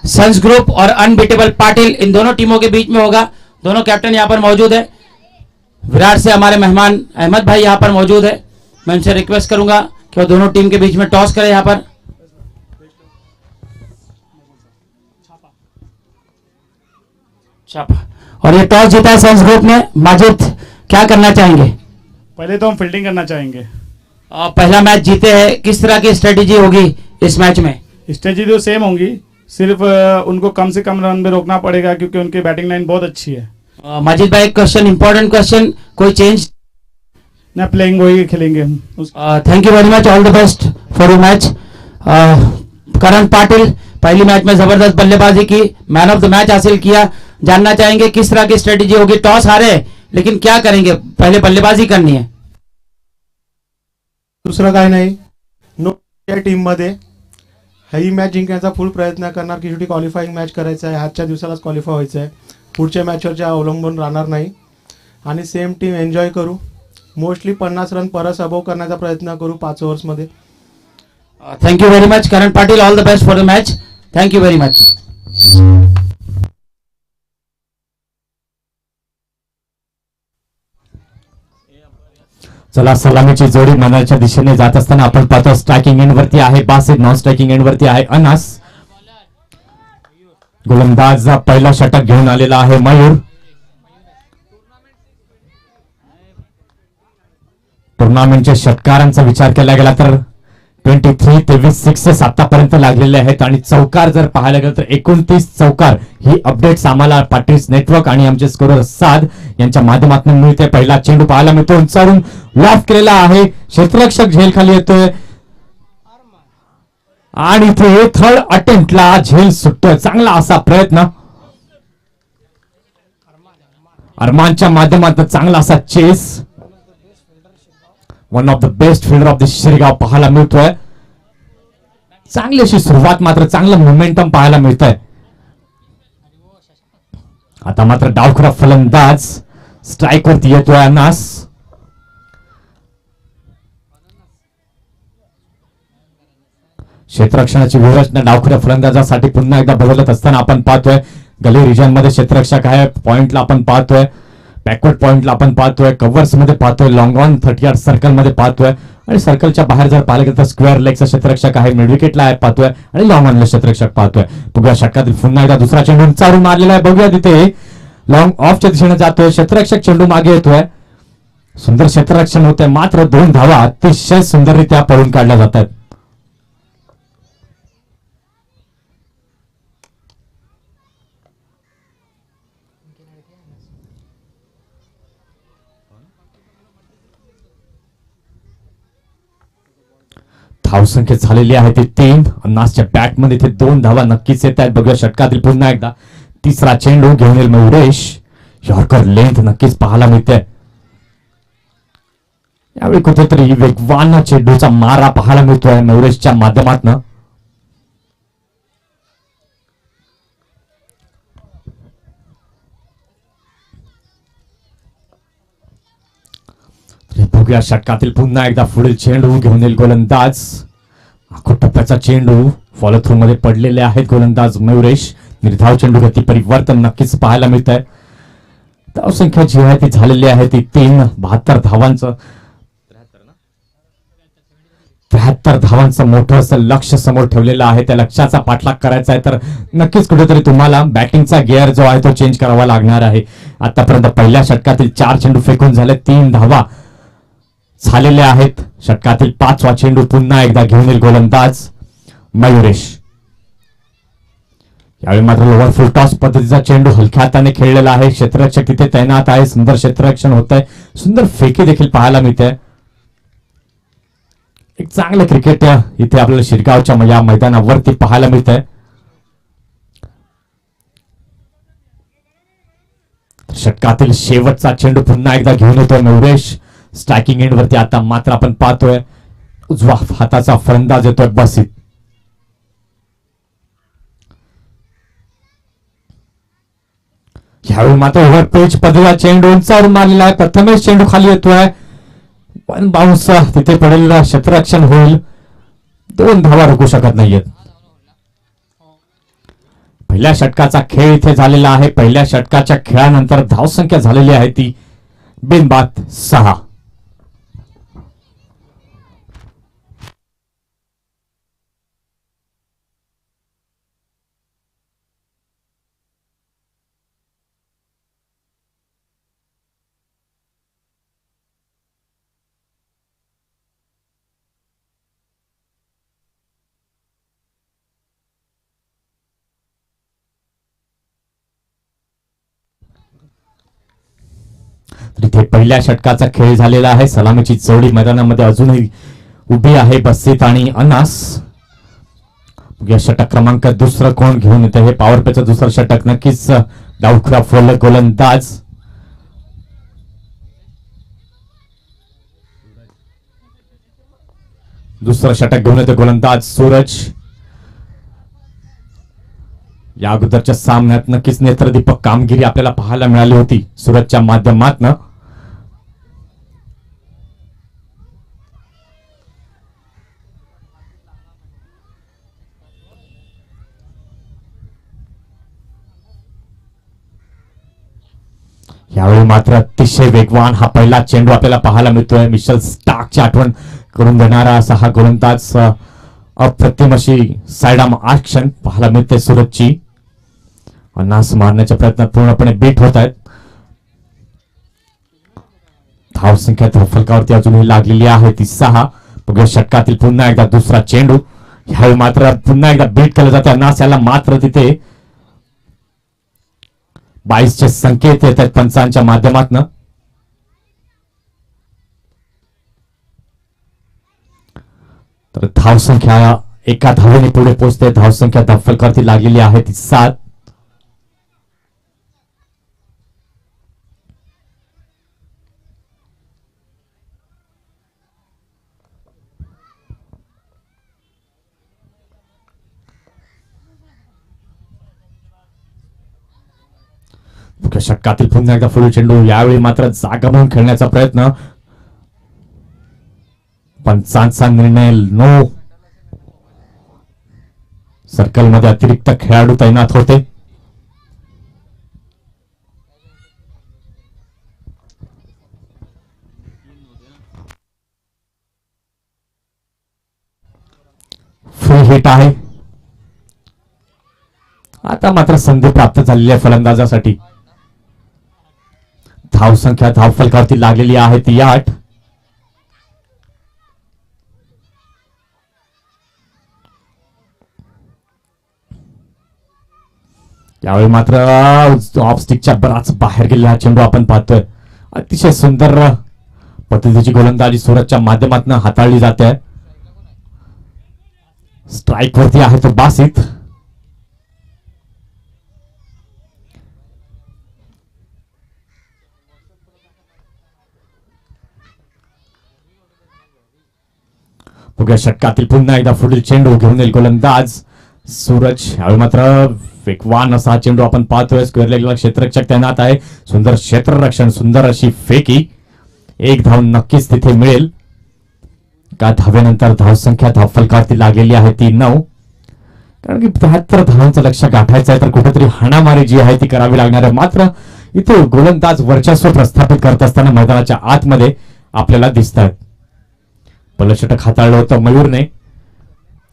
Speaker 2: सन्स ग्रुप और अनबीटेबल पाटिल इन दोनों टीमों के बीच में होगा. दोनों कैप्टन यहाँ पर मौजूद है. विरार से हमारे मेहमान अहमद भाई यहाँ पर मौजूद है. मैं उनसे रिक्वेस्ट करूंगा कि वो दोनों टीम के बीच में टॉस करें. यहाँ पर और ये टॉस जीता है सन्स ग्रुप ने. माजिद क्या करना चाहेंगे?
Speaker 6: पहले तो हम फील्डिंग करना चाहेंगे.
Speaker 2: पहला मैच जीते हैं, किस तरह की स्ट्रेटेजी होगी इस मैच में?
Speaker 6: स्ट्रेटजी तो सेम होंगी, सिर्फ उनको कम से कम रन में रोकना पड़ेगा क्योंकि उनकी बैटिंग लाइन बहुत अच्छी है.
Speaker 2: माजिद भाई क्वेश्चन, इंपॉर्टेंट क्वेश्चन, कोई चेंज?
Speaker 6: ना प्लेइंग वही खेलेंगे हम.
Speaker 2: Thank you very much, all the best for you match. Karan Patil पहली मैच में जबरदस्त बल्लेबाजी की, मैन ऑफ द मैच हासिल किया. जानना चाहेंगे किस तरह की स्ट्रेटेजी होगी? टॉस हारे लेकिन क्या करेंगे? पहले बल्लेबाजी करनी है.
Speaker 3: दुसरं काय नाही, नो या टीम मध्ये ही मॅच जिंकण्याचा फुल प्रयत्न करणार की शेवटी क्वालिफाईंग मॅच करायचं आहे. आजच्या दिवसालाच क्वालिफाय व्हायचं आहे, पुढच्या मॅचवरच्या अवलंबून राहणार नाही. आणि सेम टीम एन्जॉय करू. मोस्टली 50 रन परत अबव करण्याचा प्रयत्न करू 5 ओव्हर्समध्ये.
Speaker 2: Thank you very much Karan Patil, all the best for the match. Thank you very much.
Speaker 1: चला सलामीची जोडी मनाच्या दिशेने जात असताना आपण पाहतो स्ट्रायकिंग एंड वरती आहे बासित, नॉन स्ट्रायकिंग एंड वरती आहे अनास. गोलंदाज पहिला षटक घेऊन आलेला आहे मयूर. टुर्नामेंटच्या षटकारांचा विचार केला गेला तर 23 सिक्सेस आतापर्यंत लागलेले आहेत आणि चौकार जर पाहायला गेलं तर 29 चौकार. ही अपडेट्स आम्हाला पाटील्स नेटवर्क आणि आमचे स्कोरर साद यांच्या माध्यमातून मिळते. पहिला चेंडू पाहायला मिळतो, उंचावरून लॉफ्ट केलेला आहे, क्षेत्ररक्षक झेल खाली येतोय आणि इथे थर्ड अटेम्प्टला झेल सुटतोय. चांगला असा प्रयत्न अरमानच्या माध्यमातून, चांगला असा chase. One of the best fielder of the Shirgaon पाहायला मिळतोय. चांगली अशी सुरुवात, मात्र चांगलं मोमेंटम पाहायला मिळतंय. आता मात्र डावखुरा फलंदाज स्ट्राईक वरती येतोय अनास. क्षेत्ररक्षणाची व्यूहरचना डावखुऱ्या फलंदाजासाठी पुन्हा एकदा बदलत असताना आपण पाहतोय. गली रिजन मध्ये क्षेत्ररक्षक आहे, पॉइंटला आपण पाहतोय, बॅकवर्ड पॉइंटला आपण पाहतोय, कव्हर्स मध्ये पाहतोय, लॉंग ऑन 30 यार्ड सर्कल मध्ये पाहतोय आणि सर्कलच्या बाहेर जर पाहिलं गेलं तर स्क्वेअर लेगचा क्षेत्ररक्षक आहे, मिड विकेटला आहे पाहतोय आणि लॉंग ऑनला क्षेत्ररक्षक पाहतोय. बघूया षटकातील पुन्हा एकदा दुसरा चेंडू उंचावरून मारलेला आहे. बघूया तिथे लॉंग ऑफच्या दिशेने जातोय, क्षेत्ररक्षक चेंडू मागे येतोय. सुंदर क्षेत्ररक्षण होतंय, मात्र 2 धावा अतिशय सुंदररित्या पळून काढल्या जात आहेत. धावसंख्या झालेली आहे ती 3. अन्नासच्या बॅटमध्ये इथे 2 धावा नक्कीच येत आहेत. बघूया षटकातील पुन्हा एकदा तिसरा चेंडू घेऊन येईल मयुरेश. यॉर्कर लेंथ नक्कीच पाहायला मिळते. यावेळी कुठेतरी वेगवान चेंडूचा मारा पाहायला मिळतोय मयुरेशच्या माध्यमातून. बघूया षटकातील पुन्हा एकदा पुढील चेंडू घेऊन येईल गोलंदाज. आखो टप्प्याचा चेंडू फॉलो थ्रू मध्ये पडलेले आहेत गोलंदाज मयुरेश. निर्धाव चेंडू गती परिवर्तन नक्कीच पाहायला मिळत आहे. धावसंख्या जी आहे ती झालेली आहे ती 3. 72 धावांचं 73 धावांचं मोठं असं लक्ष समोर ठेवलेलं आहे. त्या लक्ष्याचा पाठलाग करायचा आहे तर नक्कीच कुठेतरी तुम्हाला बॅटिंगचा गिअर जो आहे तो चेंज करावा लागणार आहे. आतापर्यंत पहिल्या षटकातील 4 चेंडू फेकून झाले, 3 धावा झालेल्या आहेत. षटकातील 5वा चेंडू पुन्हा एकदा घेऊन येईल गोलंदाज मयुरेश. यावेळी मात्र लोअर फुल टॉस पद्धतीचा चेंडू हलक्या हाताने खेळलेला आहे. क्षेत्ररक्षक तिथे तैनात आहे. सुंदर क्षेत्ररक्षण होत आहे. सुंदर फेकी देखील पाहायला मिळते. एक चांगलं क्रिकेट इथे आपल्याला शिरगावच्या या मैदानावरती पाहायला मिळत आहे. षटकातील शेवटचा चेंडू पुन्हा एकदा घेऊन येतोय मयुरेश. स्ट्रायकिंग एंड वरती आता मात्र आपण पाहतोय उजवा हाताचा फलंदाज येतोय बसित. यावेळी मात्र ओव्हर पेच पद्धतीचा चेंडू उंचावरून मारलेला आहे. प्रथमेश चेंडू खाली येतोय. 1 बाउन्स तिथे पडेल, क्षेत्ररक्षण होईल. 2 धावा रोखू शकत नाहीयेत. पहिल्या षटकाचा खेळ इथे झालेला आहे. पहिल्या षटकाच्या खेळानंतर धावसंख्या झालेली आहे ती बिनबाद 6. इथे पहिल्या षटकाचा खेळ झालेला आहे. सलामीची जोडी मैदानामध्ये अजूनही उभी आहे बसित आणि अनास. या षटक क्रमांक दुसरं कोण घेऊन येते हे पॉवर प्लेचं दुसरं षटक नक्कीच डाऊखरा फलक गोलंदाज दुसरं षटक घेऊन येते गोलंदाज सूरज. या अगोदरच्या सामन्यात नक्कीच नेत्रदीपक कामगिरी आपल्याला पाहायला मिळाली होती सूरजच्या माध्यमातून. यावेळी मात्र अतिशय वेगवान हा पहिला चेंडू आपल्याला पाहायला मिळतोय. मिशेल स्टार्कची आठवण करून देणारा असा हा गोलंदाज. अप्रतिम अशी साइड आर्म ऍक्शन पाहायला मिळते सूरजची. नास मारण्याच्या प्रयत्नात पूर्णपणे बीट होत आहेत. धावसंख्या धावफलकावरती अजूनही लागलेली आहे ती 6. बघूया षटकातील पुन्हा एकदा दुसरा चेंडू. ह्यावेळी मात्र पुन्हा एकदा बीट केलं जातं. नास याला मात्र तिथे 22चे संकेत येत आहेत पंचांच्या माध्यमातून. तर धावसंख्या एका धावेने पुढे पोहोचते. धावसंख्या धावफलकावरती लागलेली आहे ती 7. षटकातील पुन्हा एकदा फुल चेंडू. यावेळी मात्र जागा म्हणून खेळण्याचा प्रयत्न. पंचांचा निर्णय नो. सर्कल मध्ये अतिरिक्त खेळाडू तैनात होते. फुल हिट आहे. आता मात्र संधी प्राप्त झालेली आहे फलंदाजासाठी. धावसंख्या धावफलकावरती लागलेली आहे ती 8. यावेळी मात्र ऑफ स्टिकच्या बराच बाहेर गेलेला चेंडू आपण पाहतोय. अतिशय सुंदर पद्धतीची गोलंदाजी सूरजच्या माध्यमातून हाताळली जाते. स्ट्राईक वरती आहे तो बासित. बघूया षटकातील पुन्हा एकदा पुढील चेंडू घेऊन येईल गोलंदाज सूरज. यावेळी मात्र वेगवान असा चेंडू आपण पाहतोय. स्क्वेअर लेगला क्षेत्ररक्षक तैनात आहे. सुंदर क्षेत्ररक्षण, सुंदर अशी फेकी. एक धाव नक्कीच तिथे मिळेल. का धावेनंतर धावसंख्या धावफलकावरती लागलेली आहे ती 9. कारण की 73 धावांचं लक्ष गाठायचं आहे तर कुठेतरी हाणामारी जी आहे ती करावी लागणार आहे. मात्र इथे गोलंदाज वर्चस्व प्रस्थापित करत असताना मैदानाच्या आतमध्ये आपल्याला दिसत आहेत. पहिलं षटक हाताळलं होतं मयूरने.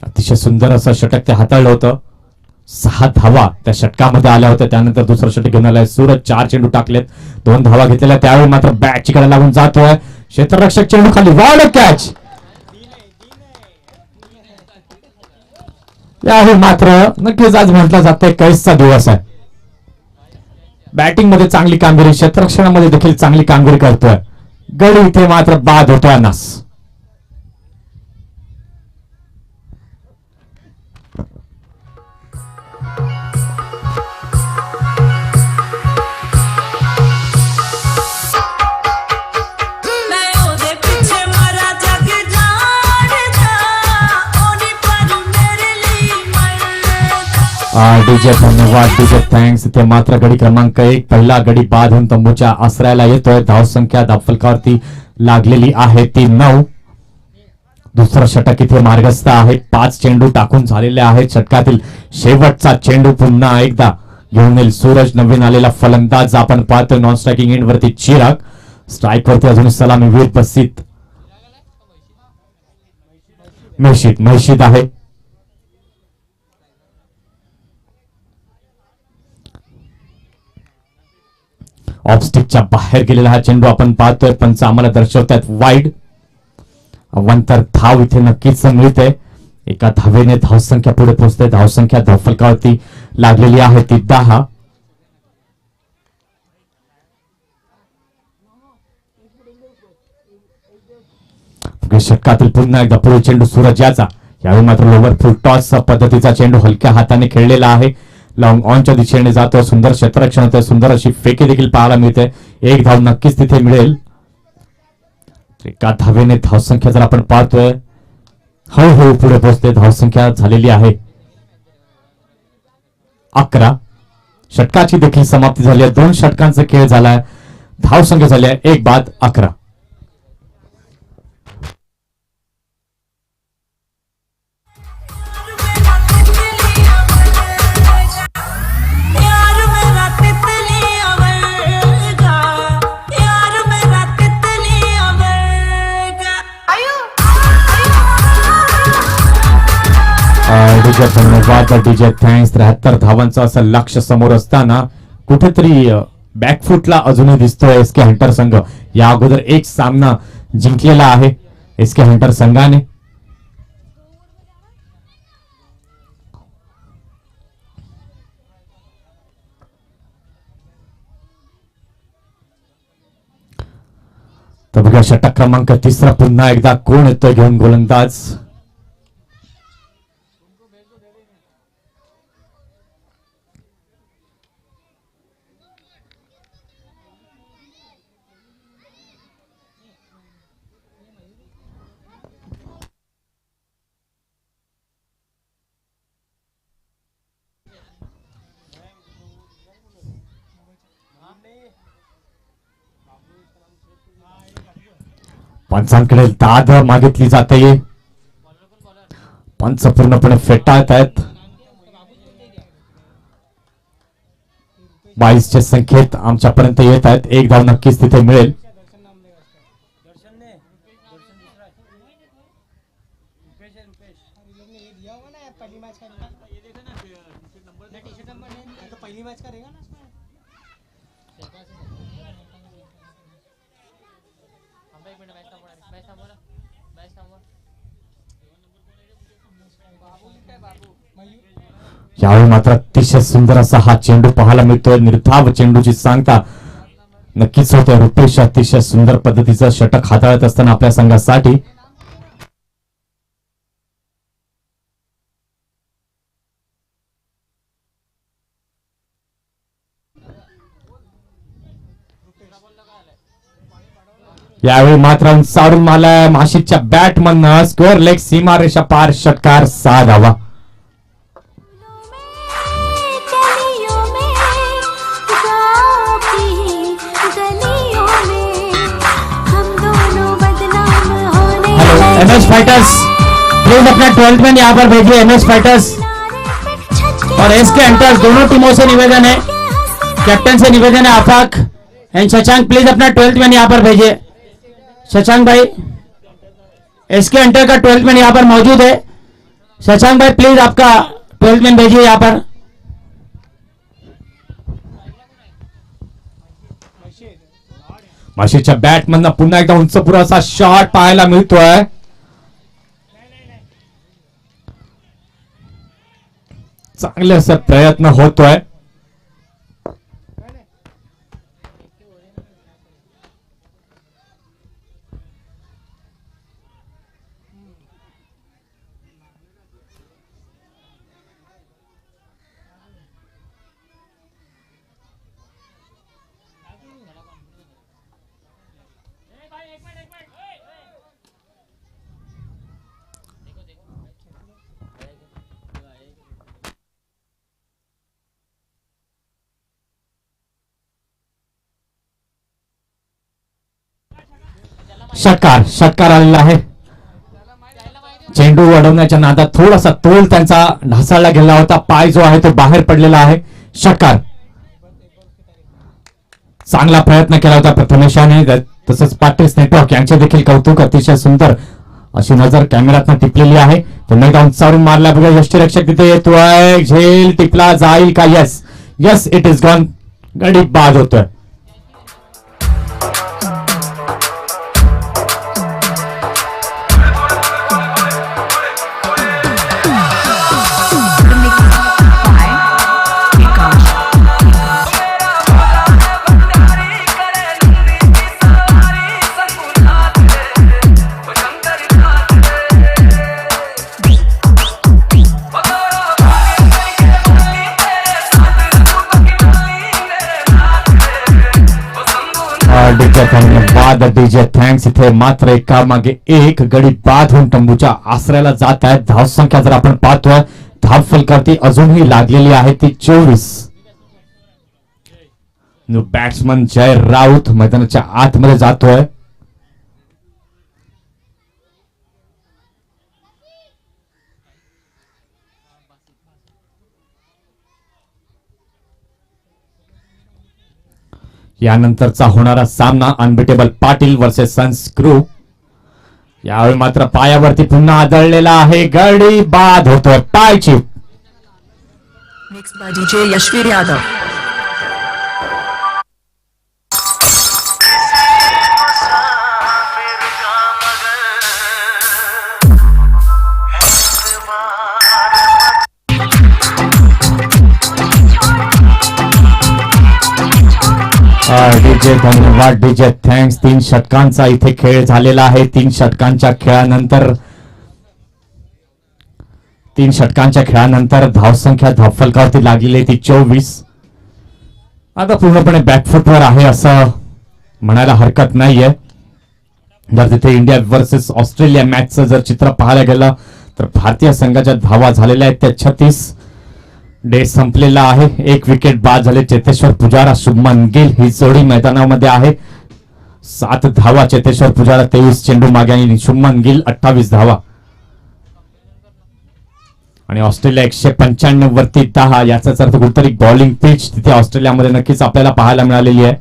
Speaker 1: अतिशय सुंदर असं षटक ते हाताळलं होतं. 6 धावा त्या षटकामध्ये आल्या होत्या. त्यानंतर दुसरं षटक घेऊन आलाय सूरज. 4 चेंडू टाकलेत, 2 धावा घेतलेल्या. त्यावेळी मात्र बॅटची कडे लागून जातोय क्षेत्ररक्षक. चेंडू खाली, वाढ कॅच. यावेळी मात्र नक्कीच आज म्हटलं जातंय कैसचा दिवस आहे. बॅटिंग मध्ये चांगली कामगिरी, क्षेत्ररक्षणामध्ये देखील चांगली कामगिरी करतोय. गडी इथे मात्र बाद होतोय नास. डीजे धन्यवाद, डीजे थँक्स. इथे मात्र गडी क्रमांक 1 पहिला गडी बाद होऊन तंबूच्या आश्रयाला येतोय. धावसंख्या धावफलकावरती लागलेली आहे ती 9. दुसरं षटक इथे मार्गस्थ आहे. 5 चेंडू टाकून झालेले आहेत. षटकातील शेवटचा चेंडू पुन्हा एकदा घेऊन येईल सूरज. नवीन आलेला फलंदाज आपण पाहतोय. नॉन स्ट्रायकिंग एंड वरती चिराग. स्ट्राईक वरती अजून सलामीवीर बसीत मैशीद आहे. ऑफस्टिकच्या बाहेर गेलेला हा चेंडू आपण पाहतोय. पंच आम्हाला दर्शवतात वाईड. अवांतर धाव इथे नक्कीच मिळते. एका धावेने धावसंख्या पुढे पोहोचते. धावसंख्या धावफलकावरती लागलेली आहे ती 10. षटकातील पुन्हा एकदा पुढे चेंडू सूरज याचा. यावेळी मात्र लोवर फुल टॉस पद्धतीचा चेंडू हलक्या हाताने खेळलेला आहे. लॉंग ऑनच्या दिशेने जातो. सुंदर क्षेत्ररक्षण होते. सुंदर अशी फेकी देखील पाहायला मिळते. 1 धाव नक्कीच तिथे मिळेल. एका धावेने धावसंख्या जर आपण पाहतोय हळूहळू पुढे पोहोचते. धावसंख्या झालेली आहे 11. षटकाची देखील समाप्ती झाली आहे. 2 षटकांचा खेळ झालाय. धावसंख्या झाली आहे 1 बाद 11. डीजे धन्यवाद, डीजे थँक्स. 73 धावांचं असं लक्ष समोर असताना कुठेतरी बॅकफुटला अजूनही दिसतोय एसके हंटर संघ. या अगोदर एक सामना जिंकलेला आहे एसके हंटर संघाने. तर बघा षटक क्रमांक 3 पुन्हा एकदा कोण येतोय घेऊन गोलंदाज. पंचांकडे दाद मागितली जाते. पंच पूर्णपणे फेटाळत आहेत. 22चे संकेत आमच्यापर्यंत येत आहेत. 1 धाव नक्कीच तिथे मिळेल. यावेळी मात्र अतिशय सुंदर असा हा चेंडू पाहायला मिळतोय. निर्धाव चेंडूची सांगता नक्कीच होते. रुपेश अतिशय सुंदर पद्धतीचं षटक हाताळत असताना आपल्या संघासाठी यावेळी मात्र उंचावरून मारलाय माशिदच्या बॅट मधनं स्क्वेअर लेग सीमा रेषा पार षटकार 6 धावा.
Speaker 7: गलियों में जाती गलियों में हम दोनों बदनाम होने
Speaker 2: हेलो एमएस फाइटर्स, प्लीज अपना 12th मैन यहाँ पर भेजिए. एमएस फाइटर्स और एसके एंटर्स दोनों टीमों से निवेदन है, कैप्टन से निवेदन है आफाक एंड शशांक, प्लीज अपना 12th मैन यहाँ पर भेजिए. शशांक भाई, एसके एंटर का 12th मैन यहाँ पर मौजूद है. शशांक भाई प्लीज आपका 12th मैन भेजिए यहाँ पर.
Speaker 1: माशिदच्या बॅट मधनं पुन्हा एकदा उंच पुराचा शॉट पाहायला मिळतोय. चांगले असे प्रयत्न होतोय. षटकार आलेला आहे. चेंडू अडवण्याच्या नादात थोडासा तोल त्यांचा ढासळला गेला होता. पाय जो आहे तो बाहेर पडलेला आहे. षटकार. चांगला प्रयत्न केला होता प्रथमेशाने, तसंच पाटील नेटवर्क यांचे देखील कौतुक. अतिशय सुंदर अशी नजर कॅमेऱ्यातनं टिपलेली आहे. पुन्हा एकदा उंचावरून मारला बघा. यष्टीरक्षक तिथे येतोय. झेल टिपला जाईल का? Yes yes, it is gone. गडी बाद होतोय. धन्यवाद डीजे, थँक्स. इथे मात्र एका मागे एक गडी बाद होऊन तंबूच्या आसऱ्याला जात आहेत. धावसंख्या जर आपण पाहतोय, धाव फलकावरती अजूनही लागलेली आहे ती 24. बॅट्समन जय राऊत मैदानाच्या आतमध्ये जातोय. यानंतरचा होणारा सामना unbeatable Patil versus sons group. यावेळी मात्र पायावरती पुन्हा आदळलेला आहे. गडी बाद होतोय. पायची
Speaker 8: Mixed by DJ Yashvir Yadav.
Speaker 1: DJ धन्यवाद डीजे, थँक्स. 3 षटकांचा इथे खेळ झालेला आहे. 3 षटकांच्या खेळानंतर धावसंख्या धावफलकावरती लागलेली ती 24. आता पूर्णपणे बॅकफुटवर आहे असं म्हणायला हरकत नाहीये. जर तिथे इंडिया वर्सेस ऑस्ट्रेलिया मॅचचं जर चित्र पाहायला गेलं तर भारतीय संघाच्या धावा झालेल्या आहेत त्या 36. डे संपलेला आहे. 1 विकेट बाद झाले. चेतेश्वर पुजारा शुभमन गिल ही जोडी मैदानामध्ये आहे. 7 धावा चेतेश्वर पुजारा, 23 चेंडू मागे आणि शुभमन गिल 28 धावा. आणि ऑस्ट्रेलिया 195 वरती 10. याचाच अर्थ कुठतरी बॉलिंग पिच तिथे ऑस्ट्रेलियामध्ये नक्कीच आपल्याला पाहायला मिळालेली आहे.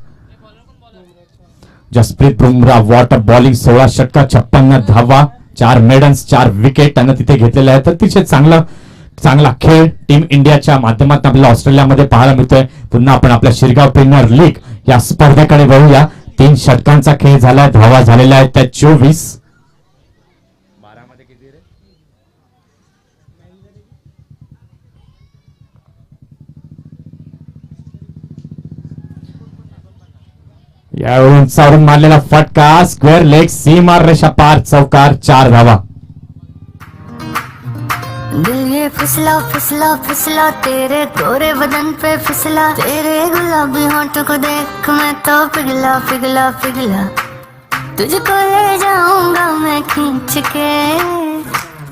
Speaker 1: जसप्रीत बुमराह वॉट बॉलिंग, 16 षटका 56 धावा, 4 मेडन्स, 4 विकेट त्यांना तिथे घेतलेले आहेत. अतिशय चांगला खेळ टीम इंडियाच्या माध्यमातून आपल्याला ऑस्ट्रेलियामध्ये पाहायला मिळतोय. पुन्हा आपण आपल्या शिरगाव प्रीमियर लीग या स्पर्धेकडे बघूया. 3 षटकांचा खेळ झाला. धावा झालेल्या आहेत त्या 24. यावरून चावरून मारलेला फटका, स्क्वेअर लेग सीमा रेषा पार, चौकार, 4 धावा.
Speaker 7: दिल ये फिसला फिसला फिसला तेरे गोरे बदन पे फिसला, तेरे गुलाबी होंठों को देख मैं तो पिघला पिघला पिघला, तुझको ले जाऊंगा मैं खींच के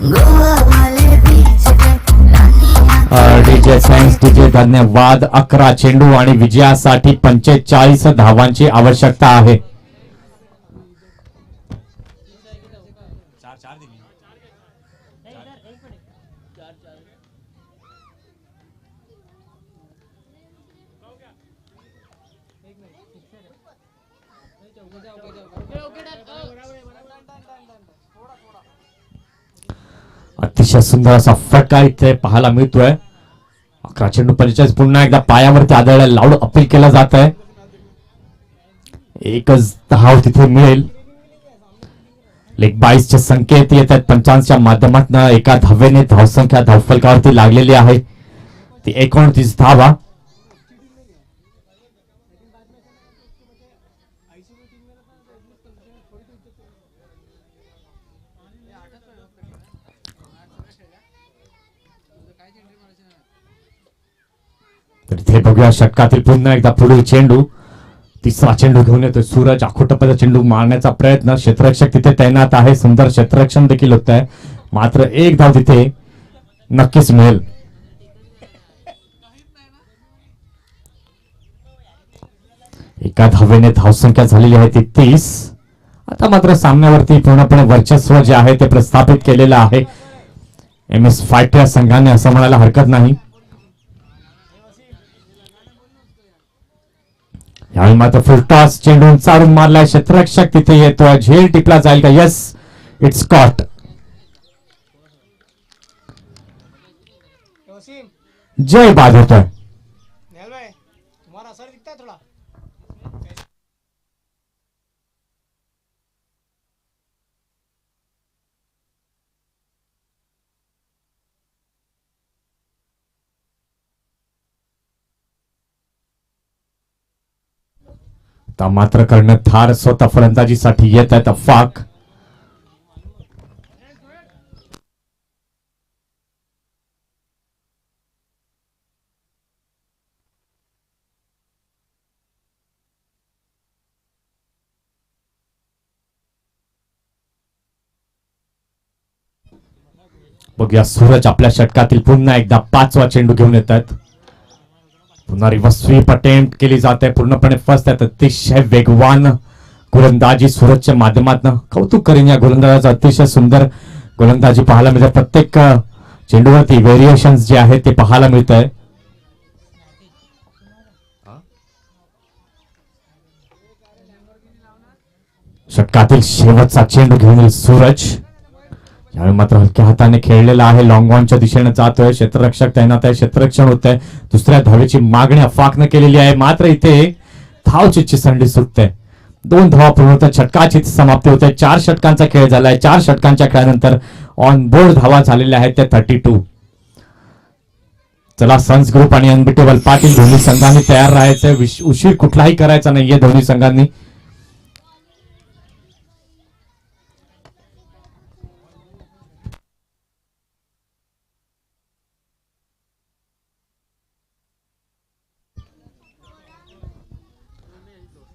Speaker 7: गोवा वाले बीच पे रानियां
Speaker 1: डीजे थँक्स डीजे, धन्यवाद. 11 चेंडू आणि विजयासाठी 45 धावांची आवश्यकता आहे. अतिशय सुंदर असा फटका इथे पाहायला मिळतोय. 11 चेंडू 45, पुन्हा एकदा पायावरती आदळला, लाऊड अपील केलं जात आहे. एकच धाव तिथे मिळेल. लेग 22 चे संकेत येत आहेत पंचांच्या माध्यमातून. एका धावेने धावसंख्या धावफलकावरती लागलेली आहे ती 29 धावा. तर इथे बघूया षटकातील पुन्हा एकदा पुढील चेंडू. तिसरा चेंडू घेऊन येतोय सूरज. आखोटपदा चेंडू मारण्याचा प्रयत्न. क्षेत्ररक्षक तिथे तैनात आहे. सुंदर क्षेत्ररक्षण देखील होत आहे. मात्र एक धाव तिथे नक्कीच मिळेल. एका धावेने धावसंख्या झालेली आहे ती 30. आता मात्र सामन्यावरती पूर्णपणे वर्चस्व जे आहे ते प्रस्थापित केलेलं आहे MS फायटर संघाने, असं म्हणायला हरकत नाही. यावेळी मात्र फुलटॉस चेंडू चालून मारलाय. क्षेत्ररक्षक तिथे येतोय. झेल टिपला जाईल का? Yes, it's cot. जय बाद होतोय. मात्र कर्णधार स्वतः फलंदाजीसाठी येत आहेत. अफाक बघूया. सूरज आपल्या षटकातील पुन्हा एकदा 5वा चेंडू घेऊन येत आहेत. पुन्हा रिव्हर्स स्वीप अटेम्प्ट केली जाते. पूर्णपणे फर्स्ट आहेत. अतिशय वेगवान गोलंदाजी सूरजच्या माध्यमातून. कौतुक करीन या गोलंदाजाचं. अतिशय सुंदर गोलंदाजी पाहायला मिळते. प्रत्येक चेंडूवरती व्हेरिएशन जे आहेत ते पाहायला मिळत आहे. षटकातील शेवटचा चेंडू घेऊन येईल सूरज. यावेळी मात्र हलक्या हाताने खेळलेला आहे. लॉंग ऑनच्या दिशेने जातोय. क्षेत्ररक्षक तैनात आहे. क्षेत्ररक्षण होत आहे. दुसऱ्या धावेची मागणी अफाकनं केलेली आहे. मात्र इथे धावची संधी सुटते. 2 धावा पूर्ण होतात. षटकाची समाप्ती होते. 4 षटकांचा खेळ झालाय. 4 षटकांच्या खेळानंतर ऑन बोर्ड धावा झालेल्या आहेत त्या 32. चला, सन्स ग्रुप आणि अनबिटेबल पाटील दोन्ही संघांनी तयार राहायचंय. उशीर कुठलाही करायचा नाहीये दोन्ही संघांनी.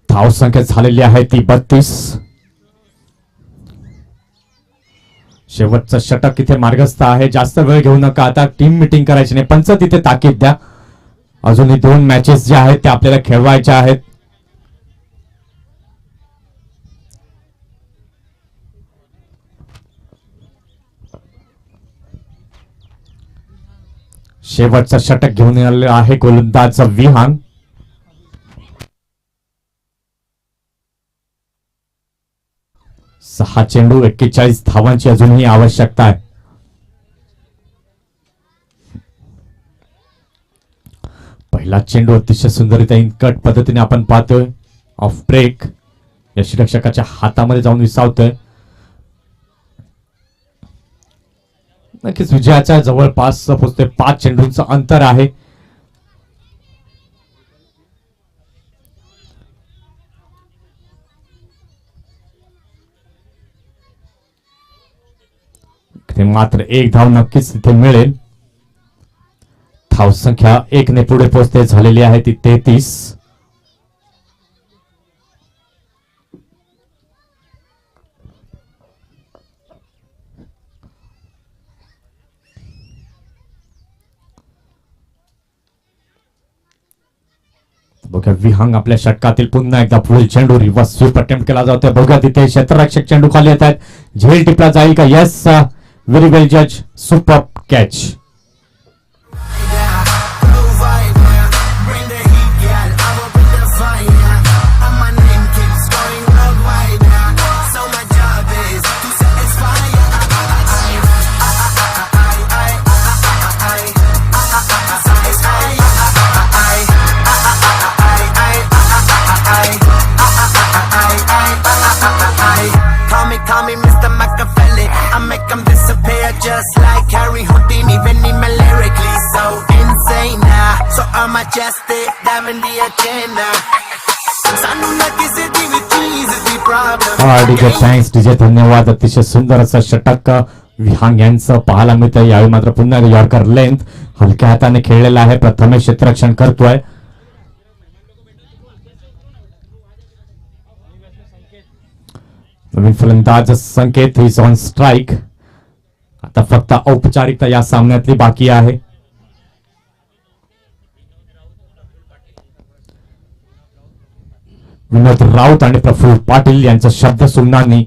Speaker 1: धावसंख्या झालेली आहे ती 32. शेवटचं षटक इथे मार्गस्थ आहे. जास्त वेळ घेऊ नका. आता टीम मीटिंग करायची नाही. पंच तिथे ताकीद द्या. अजूनही 2 मॅचेस ज्या आहेत त्या आपल्याला खेळवायच्या आहेत. शेवटचं षटक घेऊन आलेलं आहे गोलंदाज विहान. सहा चेंडू 41 धावांची अजूनही आवश्यकता आहे. पहिला चेंडू अतिशय सुंदररित्या इनकट पद्धतीने आपण पाहतोय. ऑफ ब्रेक यष्टिरक्षकाच्या हातामध्ये जाऊन विसावतोय. नक्कीच विजयाच्या जवळपास पोहोचतोय. 5 चेंडूंचं अंतर आहे. मात्र 1 धाव नक्कीच तिथे मिळेल. धावसंख्या 1 ने पुढे पोहोचते झालेली आहे ती 33. बघा विहंग आपल्या षटकातील पुन्हा एकदा फुल चेंडू रिव्हर्स स्वीप अटेम्प्ट केला जातोय. बघा तिथे क्षेत्ररक्षक चेंडू खाली येत आहेत. झेल टिपला जाईल का? येस, व्हेरी वेल जज, super catch.
Speaker 5: Call me Mr. Machiavelli. I make them disappear just like Harry Houdini. Venni me lyrically so insane now. So I'm majestic, diving the agenda. Sanu na kisi di with cheese is the problem.
Speaker 1: DJ thanks DJ, धन्यवाद. अतिशय सुंदर असं षटक विहांग यांचं पाहायला मिळतं. यावेळी मात्र पुन्हा यॉर्कर लेंथ हलक्या हाताने खेळलेला आहे. प्रथमेश क्षेत्ररक्षण करतोय. नवीन फलंदाज संकेत इज ऑन स्ट्राईक. आता फक्त औपचारिकता या सामन्यातली बाकी आहे. विनोद राऊत आणि प्रफुल्ल पाटील यांचा शब्द सुमनांनी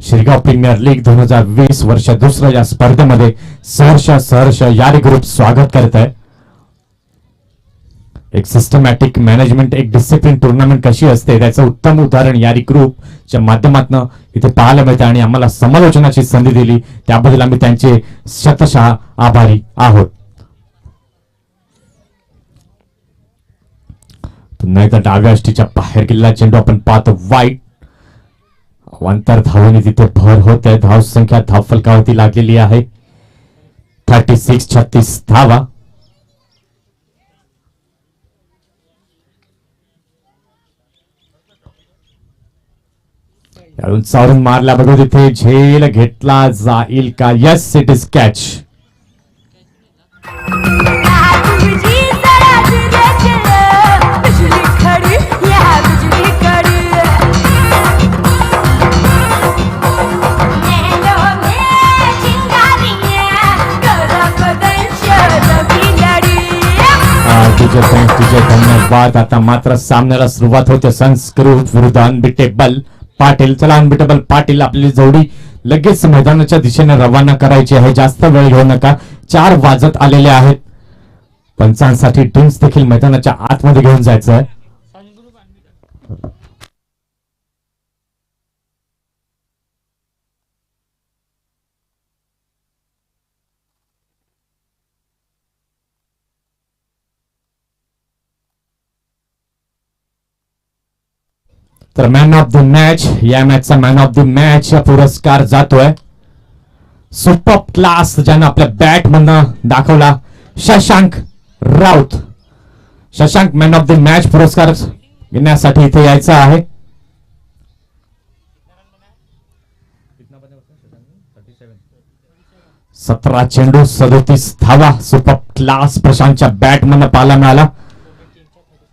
Speaker 1: शिरगाव प्रीमियर लीग 2020 वर्ष दुसरं या स्पर्धेमध्ये सहर्ष यारी ग्रुप स्वागत करत आहे. एक सिस्टमॅटिक मॅनेजमेंट, एक डिसिप्लिन टुर्नामेंट कशी असते त्याचं उत्तम उदाहरण यारी ग्रुपच्या माध्यमातून इथे पाहायला मिळते आणि आम्हाला समालोचनाची संधी दिली त्याबद्दल आम्ही त्यांचे शतशः आभारी आहोत. पुन्हा एकदा डाव्या अष्टीच्या बाहेर गेलेला चेंडू आपण पाहतो. वाईट अवांतर धावने तिथे भर होत आहे. धाव संख्या धाव फलकावरती लागलेली आहे. 36 धावा. उंचावरून मारल्याबरोबर तिथे झेल घेतला जाईल का? Yes, it is catch. तुझे धन्यवाद. आता मात्र सामन्याला सुरुवात होते. संस्कृत विरुद्ध अनबिटेबल पाटील. चला अनबिटेबल पाटील आपली जोडी लगेच मैदानाच्या दिशेने रवाना करायची आहे. जास्त वेळ घेऊ नका. 4 वाजत आलेले आहेत. पंचांसाठी ड्रिंक्स देखील मैदानाच्या आतमध्ये घेऊन जायचं आहे. तर मॅन ऑफ द मॅच, या मॅचचा मॅन ऑफ द मॅच पुरस्कार जातोय सुपर क्लास ज्यानं आपल्या बॅट मधनं दाखवला, Shashank Raut. Shashank man of the match पुरस्कार घेण्यासाठी इथे यायचं आहे. सतरा चेंडू 37 धावा सुपर क्लास प्रशांतच्या बॅट मधनं पाहायला मिळाला.